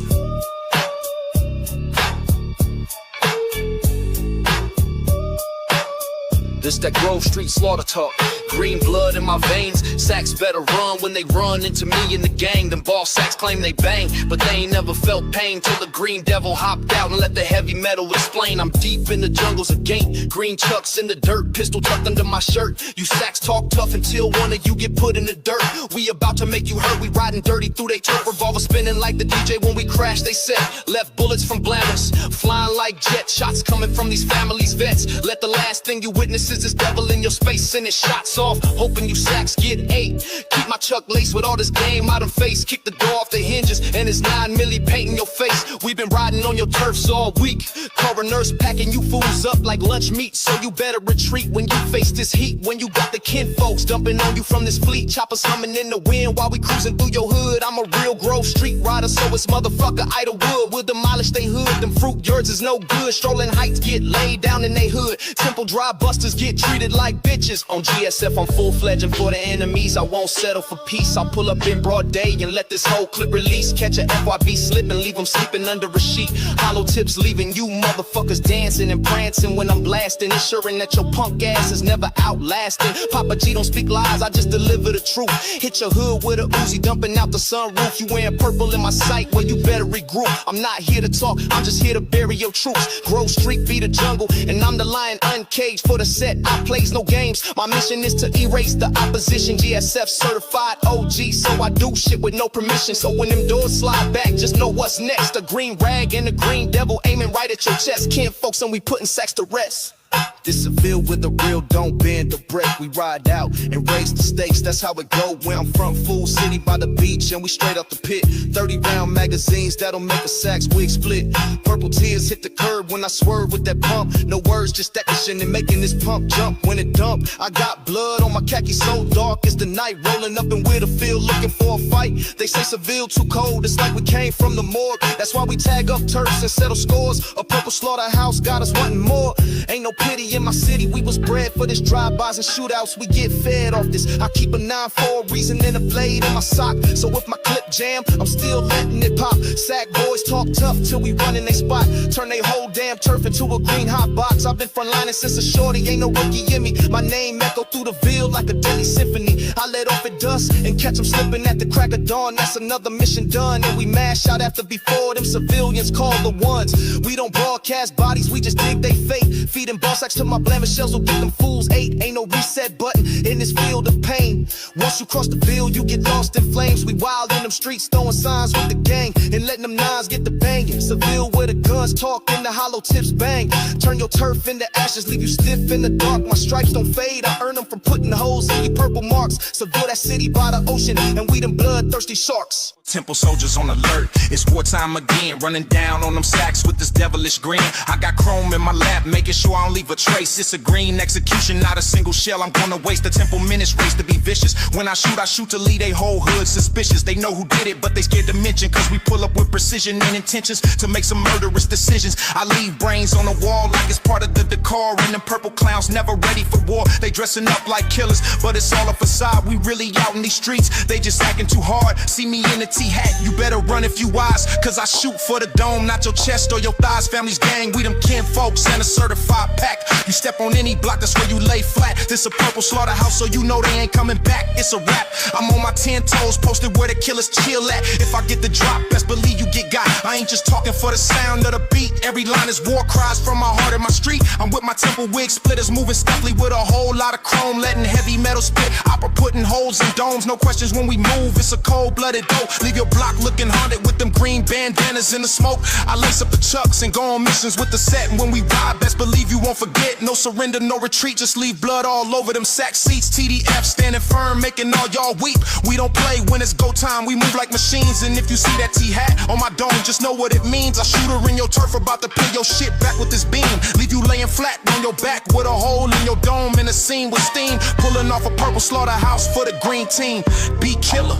This that Grove Street slaughter talk. Green blood in my veins. Sacks better run when they run into me in the gang. Them ball sacks claim they bang, but they ain't never felt pain till the green devil hopped out and let the heavy metal explain. I'm deep in the jungles again. Green chucks in the dirt, pistol tucked under my shirt. You sacks talk tough until one of you get put in the dirt. We about to make you hurt. We riding dirty through they turf. Revolver spinning like the DJ when we crash. They set left bullets from Blammers, flying like jet shots coming from these families' vets. Let the last thing you witness is this devil in your space sending shots off, hoping you sacks get 8. Keep my chuck laced with all this game out of face. Kick the door off the hinges and it's 9 milli painting your face. We've been riding on your turfs all week. Coroners packing you fools up like lunch meat, so you better retreat when you face this heat. When you got the Kinfolks dumping on you from this fleet, choppers humming in the wind while we cruising through your hood. I'm a real Grove Street rider, so it's motherfucker Idlewood. We'll demolish they hood. Them fruit yards is no good. Strolling Heights get laid down in they hood. Temple Drive busters get treated like bitches. On GSF I'm full-fledged, and for the enemies I won't settle for peace. I'll pull up in broad day and let this whole clip release. Catch a FYB slipping, leave them sleeping under a sheet. Hollow tips leaving you motherfuckers dancing and prancing when I'm blasting, ensuring that your punk ass is never outlasting. Papa G don't speak lies, I just deliver the truth. Hit your hood with a Uzi, dumping out the sunroof. You wearing purple in my sight, well you better regroup. I'm not here to talk, I'm just here to bury your troops. Grove Street be the jungle, and I'm the lion uncaged. For the set I plays no games. My mission is to erase the opposition. GSF certified OG, so I do shit with no permission. So when them doors slide back, just know what's next. A green rag and a green devil aiming right at your chest. Kinfolks and we putting sacks to rest. This Seville with the real, don't bend or break. We ride out and raise the stakes, that's how it go. Where I'm from, Fool City by the beach, and we straight up the pit. 30-round magazines, that'll make a sax wig split. Purple tears hit the curb when I swerve with that pump. No words, just action and making this pump jump. When it dump, I got blood on my khaki so dark it's the night. Rolling up in Whitterfield looking for a fight. They say Seville too cold, it's like we came from the morgue. That's why we tag up turfs and settle scores. A purple slaughterhouse got us wanting more. Ain't no pity money in my city. We was bred for this drive-bys and shootouts. We get fed off this. I keep a 9 for a reason and a blade in my sock. So if my clip jam, I'm still letting it pop. Sack boys talk tough till we run in they spot. Turn they whole damn turf into a green hot box. I've been frontlining since a shorty, ain't no rookie in me. My name echo through the Ville like a daily symphony. I let off at dusk and catch them slipping at the crack of dawn. That's another mission done. And we mash out after before them civilians call the ones. We don't broadcast bodies, we just dig they fate. Feeding ball sacks to my blemish shells will get them fools ate. Ain't no reset button in this field of pain. Once you cross the field, you get lost in flames. We wild in them streets, throwing signs with the gang and letting them nines get the banging. Seville where the guns talk and the hollow tips bang. Turn your turf into ashes, leave you stiff in the dark. My stripes don't fade, I earn them from putting holes in your purple marks. Seville, that city by the ocean, and we them bloodthirsty sharks. Temple soldiers on alert, it's wartime again. Running down on them sacks with this devilish grin. I got chrome in my lap, making sure I don't leave a trace. It's a green execution, not a single shell I'm gonna waste. The Temple menace race to be vicious. When I shoot to lead they whole hood suspicious. They know who did it, but they scared to mention. Cause we pull up with precision and intentions to make some murderous decisions. I leave brains on the wall like it's part of the decor. And them purple clowns never ready for war. They dressing up like killers, but it's all a facade. We really out in these streets, they just acting too hard. See me in a T-hat, you better run if you wise. Cause I shoot for the dome, not your chest or your thighs. Family's gang, we them kinfolks and a certified pack. You step on any block, that's where you lay flat. This a purple slaughterhouse, so you know they ain't coming back. It's a rap, I'm on my 10 toes, posted where the killers chill at. If I get the drop, best believe you get got. I ain't just talking for the sound of the beat. Every line is war cries from my heart and my street. I'm with my Temple wig splitters, moving stealthily with a whole lot of chrome, letting heavy metal spit. Opera putting holes in domes, no questions when we move. It's a cold-blooded dope. Leave your block looking haunted with them green bandanas in the smoke. I lace up the chucks and go on missions with the set. And when we ride, best believe you won't forget. No surrender, no retreat, just leave blood all over them sack seats. TDF standing firm, making all y'all weep. We don't play when it's go time, we move like machines. And if you see that T-hat on my dome, just know what it means. I shoot her in your turf, about to pin your shit back with this beam. Leave you laying flat on your back with a hole in your dome and a scene with steam. Pulling off a purple slaughterhouse for the green team. Be killer.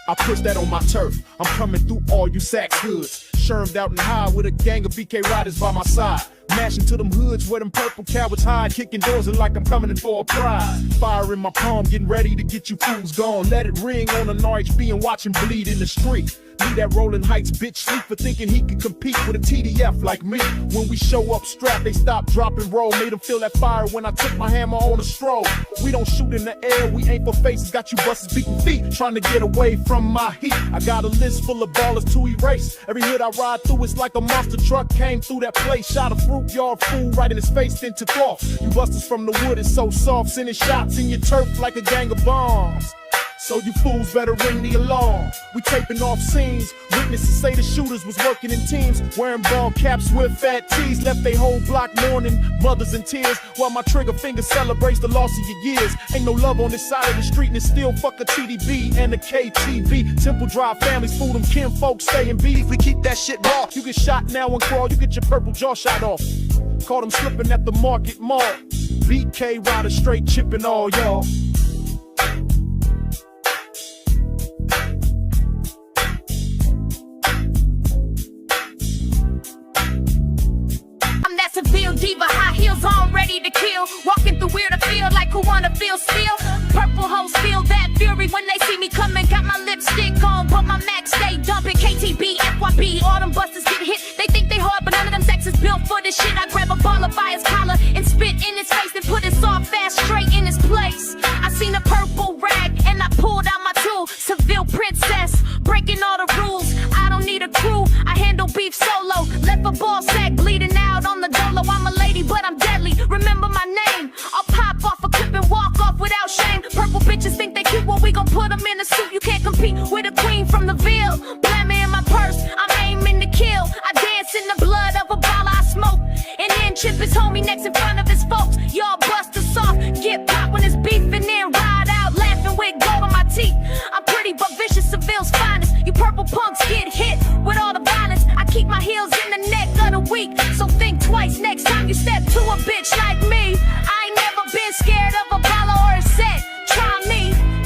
I push that on my turf. I'm coming through all you sack hoods. Shermed out and high with a gang of BK riders by my side. Mashing to them hoods where them purple cowards hide. Kicking doors and like I'm coming in for a prize. Fire in my palm, getting ready to get you fools gone. Let it ring on an RHB and watch him bleed in the street. Leave that Rollin Heights bitch sleep for thinking he could compete with a TDF like me. When we show up strapped, they stop, drop, and roll. Made them feel that fire when I took my hammer on a stroll. We don't shoot in the air, we aim for faces. Got you busters beating feet, trying to get away from my heat. I got a list full of ballers to erase. Every hood I ride through, it's like a monster truck came through that place. Shot a fruit yard fool right in his face, then took off. You busters from the wood is so soft, sending shots in your turf like a gang of bombs. So you fools better ring the alarm. We taping off scenes. Witnesses say the shooters was working in teams, wearing ball caps with fat tees. Left they whole block mourning, mothers in tears, while my trigger finger celebrates the loss of your years. Ain't no love on this side of the street, and it's still fuck a TDB and a KTV. Temple Drive families, fool them kinfolks, stay in beef. We keep that shit raw. You get shot now and crawl, you get your purple jaw shot off. Caught them slipping at the market mall. BK rider straight chipping all y'all. Seville diva, high heels on, ready to kill. Walking through weird field like who wanna feel steel. Purple hoes feel that fury when they see me coming. Got my lipstick on, but my max stay dumping. KTB, FYB, all them busters get hit. They think they hard, but none of them sex is built for this shit. I grab a baller by his collar and spit in his face and put his soft fast straight in his place. I seen a purple rag and I pulled out my tool. Seville princess, breaking all the rules. I don't need a crew, I handle beef solo. Left a ball sack bleeding out on the dolo. I'm a lady, but I'm deadly. Remember my name. I'll pop off a clip and walk off without shame. Purple bitches think they cute, well we gon' put them in a suit. You can't compete with a queen from the Ville. Blaming in my purse, I'm aiming to kill. I dance in the blood of a Balla I smoke. And then chip his homie next in front of his folks. Y'all bust us off, get popped when it's beef, and then ride out laughing with gold on my teeth. I'm pretty but vicious, Seville's finest. You purple punks get hit with all the violence. I keep my heels in the neck of the weak, so think twice next time you step to a bitch like me. I ain't never been scared of a Balla or a set. Try me.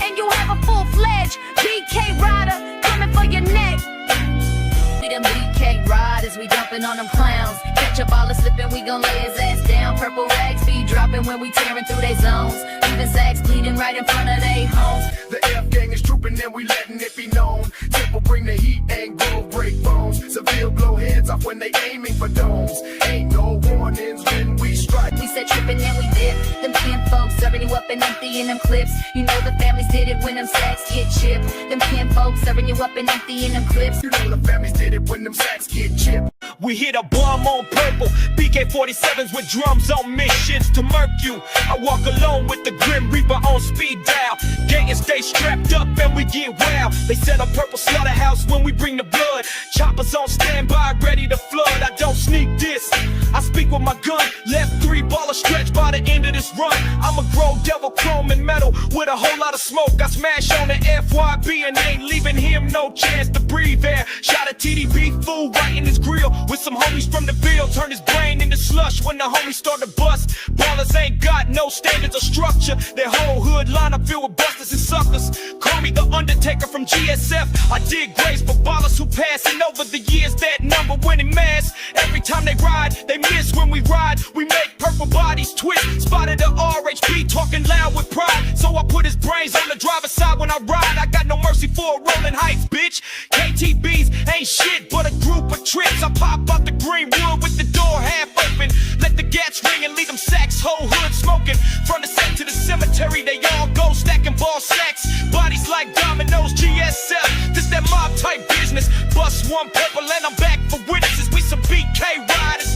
Riders, we jumping on them clowns. Catch a baller slipping, we gon' lay his ass down. Purple rags be dropping when we tearing through they zones. Even sacks bleeding right in front of they homes. The F gang is trooping and we letting it be known. Temple bring the heat and go break bones. Seville blow heads off when they aiming for domes. Ain't no warnings when we strike. We said trippin' and we dip. Them kinfolks serving you up and empty in them clips. You know the families did it when them sacks get chipped. Them kinfolks serving you up and empty in them clips. You know the families did it when them sacks get chipped. We hit a bomb on purple, BK-47s with drums on missions to murk you. I walk alone with the Grim Reaper on speed dial. Gang stay strapped up and we get wild. They set a purple slaughterhouse when we bring the blood. Choppers on standby, ready to flood. I don't sneak this, I speak with my gun. Left 3 baller stretch by the end of this run. I'm a grow devil, chrome and metal with a whole lot of smoke. I smash on the FYB and ain't leaving him no chance to breathe air. Shot a TDB fool right in his grill. With some homies from the field, turn his brain into slush when the homies start to bust. Ballers ain't got no standards or structure. Their whole hood lineup filled with busters and suckers. Call me the Undertaker from GSF. I dig grace for ballers who passing over the years. That number winning mass. Every time they ride, they miss when we ride. We make purple bodies twist. Spotted the RHB talking loud with pride. So I put his brains on the driver's side when I ride. I got no mercy for a Rollin Heights, bitch. KTBs ain't shit but a group of tricks. I pop out the green wood with the door half open. Let the gats ring and leave them sacks, whole hood smoking. From the set to the cemetery, they all go stacking ball sacks. Bodies like dominoes, GSF. This that mob type business. Bust one purple and I'm back for witnesses. We some BK riders.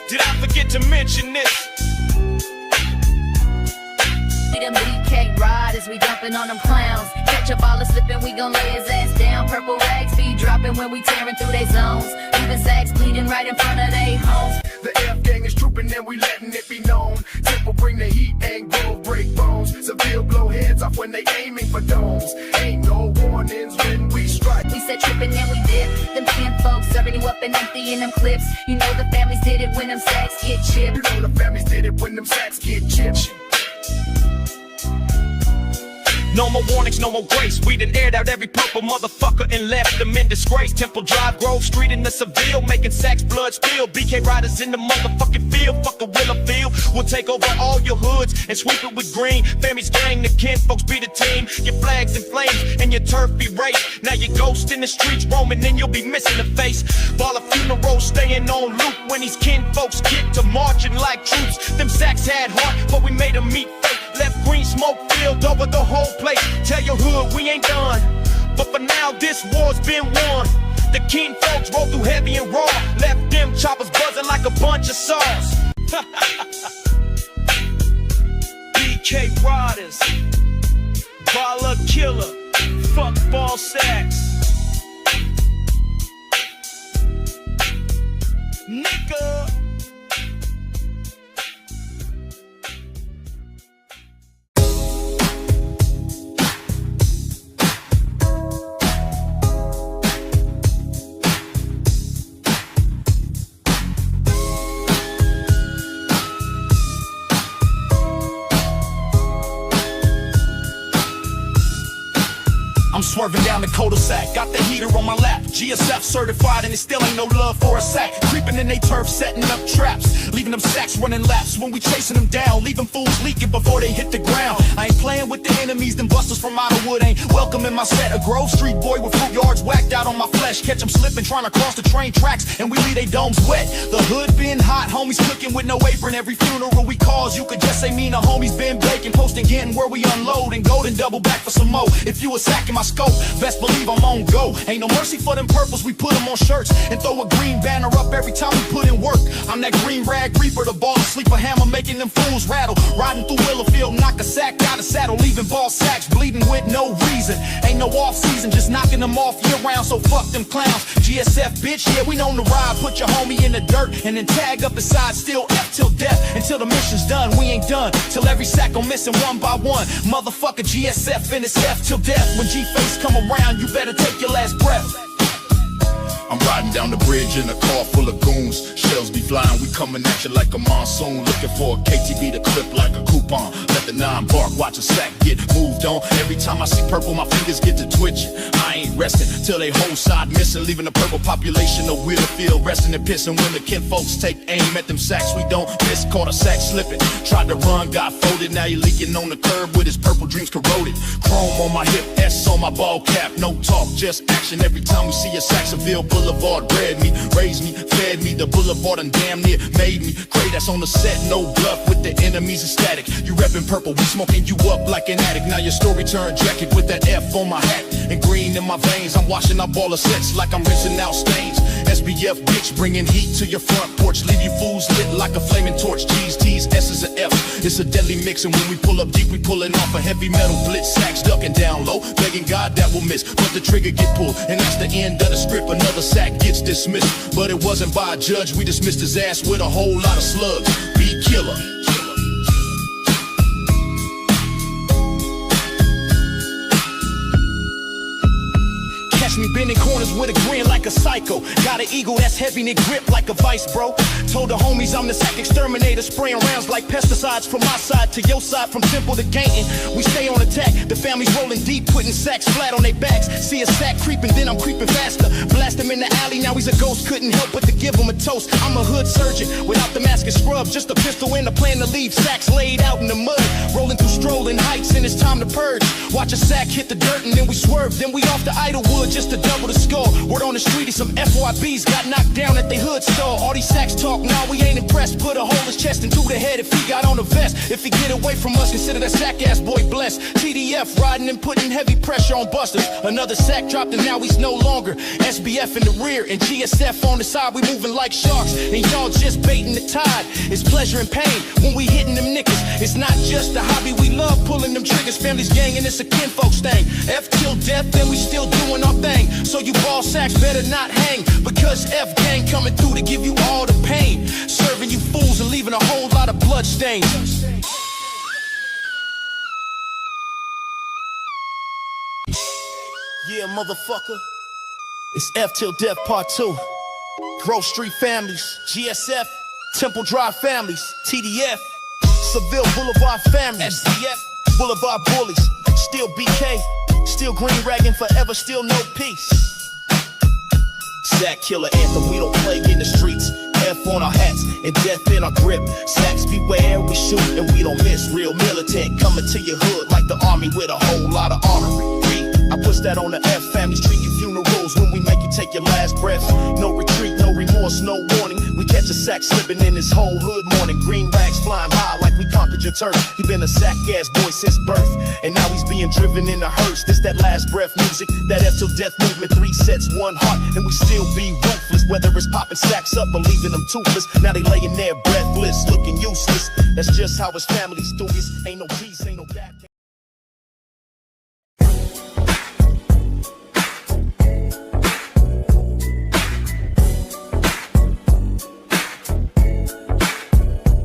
Did I forget to mention this? We them BK riders, we jumping on them clowns. Catch a baller slipping, we gon' lay his ass down. Purple rags be dropping when we tearing through they zones. Even sacks bleeding right in front of they homes. The F gang is trooping and we letting it be known. Temple bring the heat and go break bones. Seville blow heads off when they aiming for domes. Ain't no warnings when we strike. We said trippin' and we dip. Them kinfolks serving you up and empty in them clips. You know the families did it when them sacks get chipped. You know the families did it when them sacks get chipped. No more warnings, no more grace. We done aired out every purple motherfucker and left them in disgrace. Temple Drive, Grove Street in the Seville, making sacks blood spill. BK riders in the motherfucking field, fuck a Willa field. We'll take over all your hoods and sweep it with green. Families gang, the kinfolks be the team. Your flags in flames and your turf be raised. Now you ghost in the streets roaming, then you'll be missing the face. Baller funeral staying on loop when these kinfolks get to marching like troops. Them sacks had heart, but we made them meet fate. Left green smoke filled over the whole place. Tell your hood we ain't done, but for now this war's been won. The kinfolks roll through heavy and raw, left them choppers buzzing like a bunch of saws. BK riders, Balla killer, fuck ball sacks. Nigga. I'm swerving down the cul-de-sac, got the heater on my lap. GSF certified and it still ain't no love for a sack. Creeping in they turf, setting up traps, leaving them sacks running laps when we chasing them down. Leaving fools leaking before they hit the ground. I ain't playing with the enemies, them busters from out of wood ain't welcome in my set. A Grove Street boy with fruit yards whacked out on my flesh. Catch them slipping, trying to cross the train tracks, and we leave they domes wet. The hood been hot, homies cooking with no apron. Every funeral we cause, you could just say me and the homies been baking. Posting, getting where we unload, and golden double back for some more. If you a sack in my scope, best believe I'm on go. Ain't no mercy for them purples, we put them on shirts and throw a green banner up every time we put in work. I'm that green rag reaper, the ball sleeper hammer, making them fools rattle. Riding through Willowfield, knock a sack out of saddle, leaving ball sacks bleeding with no reason. Ain't no off season, just knocking them off year round, so fuck them clowns. GSF bitch, yeah, we known to ride. Put your homie in the dirt and then tag up his side, still F till death. Until the mission's done, we ain't done till every sack I'm missing one by one. Motherfucker GSF and it's F till death. When G-Face come around, you better take your last breath. I'm riding down the bridge in a car full of goons. Shells be flying, we coming at you like a monsoon. Looking for a KTV to clip like a coupon. Let the 9 bark, watch a sack get moved on. Every time I see purple, my fingers get to twitching. I ain't resting till they whole side missing, leaving the purple population of wheel field resting and pissing. When the kinfolks take aim at them sacks, we don't miss. Caught a sack slipping, tried to run, got folded. Now he leaking on the curb with his purple dreams corroded. Chrome on my hip, S on my ball cap. No talk, just action. Every time we see a sack, Seville Blvd bred me, raised me, fed me. The boulevard and damn near made me great. That's on the set, no bluff with the enemies ecstatic. You reppin' purple, we smoking you up like an addict. Now your story turned jacket with that F on my hat and green in my veins. I'm washing up all the sets like I'm rinsing out stains. SBF bitch, bringing heat to your front porch. Leave you fools lit like a flaming torch. G's, T's, S's, and F. It's a deadly mix, and when we pull up deep, we pulling off a heavy metal blitz. Sacks ducking down low, begging God that will miss. But the trigger get pulled, and that's the end of the script. Another sack gets dismissed, but it wasn't by a judge. We dismissed his ass with a whole lot of slugs. Be killer. Me bending corners with a grin like a psycho. Got an eagle that's heavy and grip like a vice, bro. Told the homies I'm the sack exterminator, spraying rounds like pesticides from my side to your side, from Temple to Gaitin. We stay on attack, the family's rolling deep, putting sacks flat on their backs. See a sack creeping, then I'm creeping faster. Blast him in the alley, now he's a ghost, couldn't help but to give him a toast. I'm a hood surgeon, without the mask and scrub, just a pistol and a plan to leave sacks laid out in the mud. Rolling through Rollin Heights and it's time to purge. Watch a sack hit the dirt and then we swerve, then we off to Idlewood just to double the score. Word on the street is some FYBs got knocked down at they hood store. All these sacks talk, now we ain't impressed. Put a hole in his chest and through the head if he got on a vest. If he get away from us, consider that sack ass boy blessed. TDF riding and putting heavy pressure on busters. Another sack dropped and now he's no longer. SBF in the rear and GSF on the side. We moving like sharks and y'all just baiting the tide. It's pleasure and pain when we hitting them niggas. It's not just a hobby, we love pulling them triggers. Family's gang and it's a kinfolks thing. F till death and we still doing our thing. So you ball sacks better not hang, because F gang coming through to give you all the pain, serving you fools and leaving a whole lot of blood stains. Yeah, motherfucker. It's F till death part 2. Grove Street families, GSF, Temple Drive families, TDF, Seville Blvd families, SDF, Boulevard bullies, still BK, still green ragging forever, still no peace. Sack killer anthem, we don't play in the streets. F on our hats and death in our grip. Sacks beware, we shoot and we don't miss. Real militant coming to your hood like the army with a whole lot of armory. I push that on the F, families treat you funerals when we make you take your last breath. No retreat, no remorse, no warning. We catch a sack slipping in this whole hood morning. Green rags flying high like we conquered your turf. He been a sack ass boy since birth, and now he's being driven in a hearse. This that last breath music, that F till death movement. 3 sets, 1 heart, and we still be ruthless. Whether it's popping sacks up or leaving them toothless. Now they laying there breathless, looking useless. That's just how his family's do it. Ain't no peace, ain't no back.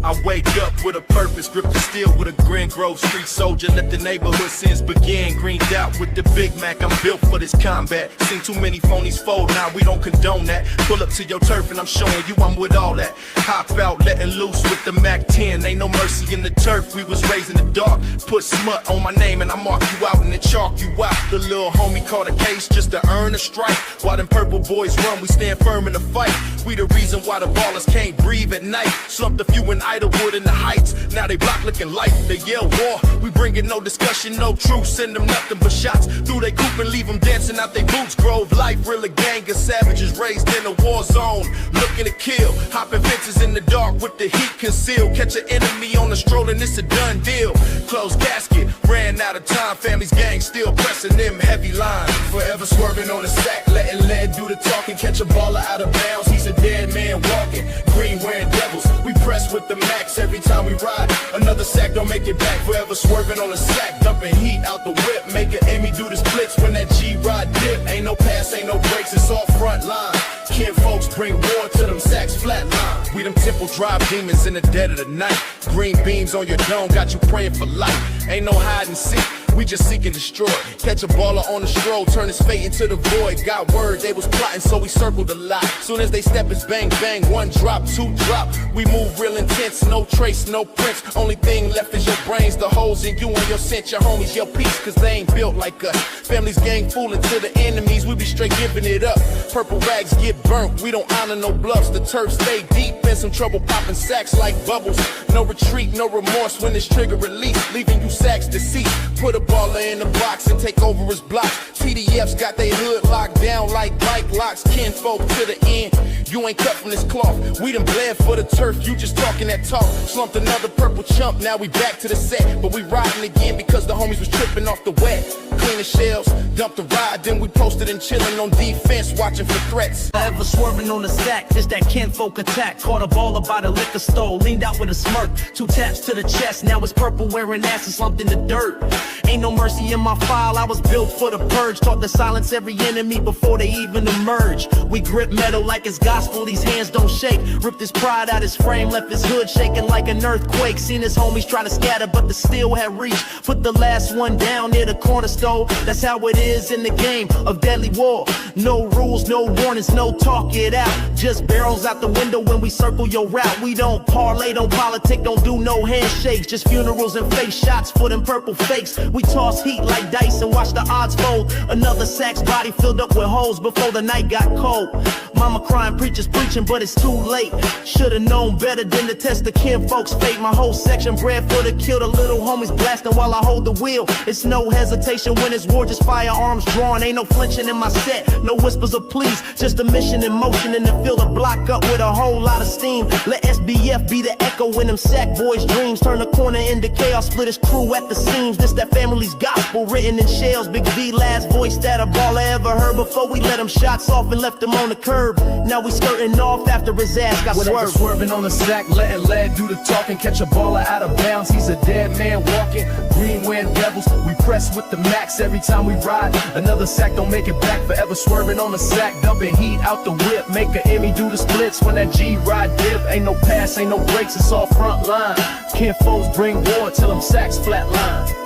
I wake up with a purpose, grip the steel with a grin. Grove Street soldier, let the neighborhood sins begin. Greened out with the Big Mac, I'm built for this combat. Seen too many phonies fold, now we don't condone that. Pull up to your turf and I'm showing you I'm with all that. Hop out, letting loose with the Mac 10. Ain't no mercy in the turf, we was raised in the dark. Put smut on my name and I mark you out and then chalk you out. The little homie caught a case just to earn a strike. While them purple boys run, we stand firm in the fight. We the reason why the ballers can't breathe at night. Slumped a few in Idlewood in the Heights, now they block looking light. They yell war, we bringin' no discussion, no truth. Send them nothing but shots through they coop and leave them dancing out they boots. Grove life, real a gang of savages raised in a war zone, looking to kill. Hopping fences in the dark with the heat concealed. Catch an enemy on the stroll and it's a done deal. Closed casket, ran out of time. Family's gang still pressing them heavy lines. Forever swerving on the sack, letting lead do the talking. Catch a baller out of bounds, he's a dead man walking. Green wearing devils, we press with the max every time we ride. Another sack don't make it back. Forever swerving on the sack, dumping heat out the whip. Make an Emmy do the splits when that G-Rod dip. Ain't no pass, ain't no breaks, it's all front line. Kinfolks bring war to them sacks flatline. We them Temple Drive demons in the dead of the night. Green beams on your dome got you praying for light. Ain't no hide and seek, we just seek and destroy. Catch a baller on the stroll, turn his fate into the void. Got word they was plotting, so we circled a lot. Soon as they step, it's bang bang, one drop, two drop. We move real intense, no trace, no prints. Only thing left is your brains, the holes in you and your scent. Your homies, your peace, cause they ain't built like us. Families gang fooling to the enemies, we be straight giving it up. Purple rags get burnt, we don't honor no bluffs. The turf stay deep in some trouble, popping sacks like bubbles. No retreat, no remorse when this trigger release, leaving you sacks deceased. Put a baller in the box and take over his block. TDFs got they hood locked down like bike locks. Kinfolk to the end, you ain't cut from this cloth. We done bled for the turf, you just talking that talk. Slumped another purple chump, now we back to the set. But we riding again because the homies was tripping off the wet. Clean the shells, dumped the ride, then we posted and chilling on defense, watching for threats. Ever swerving on the stack, it's that kinfolk attack. Caught a baller by the liquor store, leaned out with a smirk. 2 taps to the chest, now it's purple wearing ass and slumped in the dirt. Ain't no mercy in my file, I was built for the purge. Taught to silence every enemy before they even emerge. We grip metal like it's gospel, these hands don't shake. Ripped his pride out his frame, left his hood shaking like an earthquake. Seen his homies try to scatter, but the steel had reached. Put the last one down near the corner store. That's how it is in the game of deadly war. No rules, no warnings, no talk it out. Just barrels out the window when we circle your route. We don't parlay, don't politic, don't do no handshakes. Just funerals and face shots for them purple fakes. We toss heat like dice and watch the odds fold. Another sack's body filled up with holes before the night got cold. Mama crying, preachers preaching, but it's too late. Should've known better than to test the kinfolks' fate. My whole section bred for the kill, the little homies blasting while I hold the wheel. It's no hesitation when it's war, just firearms drawn. Ain't no flinching in my set, no whispers of please. Just a mission in motion and to fill the block up with a whole lot of steam. Let SBF be the echo when them sack boys' dreams turn the corner into chaos, split his crew at the seams. This that family's gospel written in shells. Big V, last voice that a baller ever heard before we let him shots off and left him on the curb. Now we skirting off after his ass got swerved. Swerving on the sack, letting lead do the talking. Catch a baller out of bounds, he's a dead man walking. Green wind devils, we press with the max every time we ride. Another sack don't make it back, forever swerving on the sack. Dumping heat out the whip, make a Emmy do the splits when that G ride dip. Ain't no pass, ain't no brakes, it's all front line. Kinfolks bring war till them sacks flatline.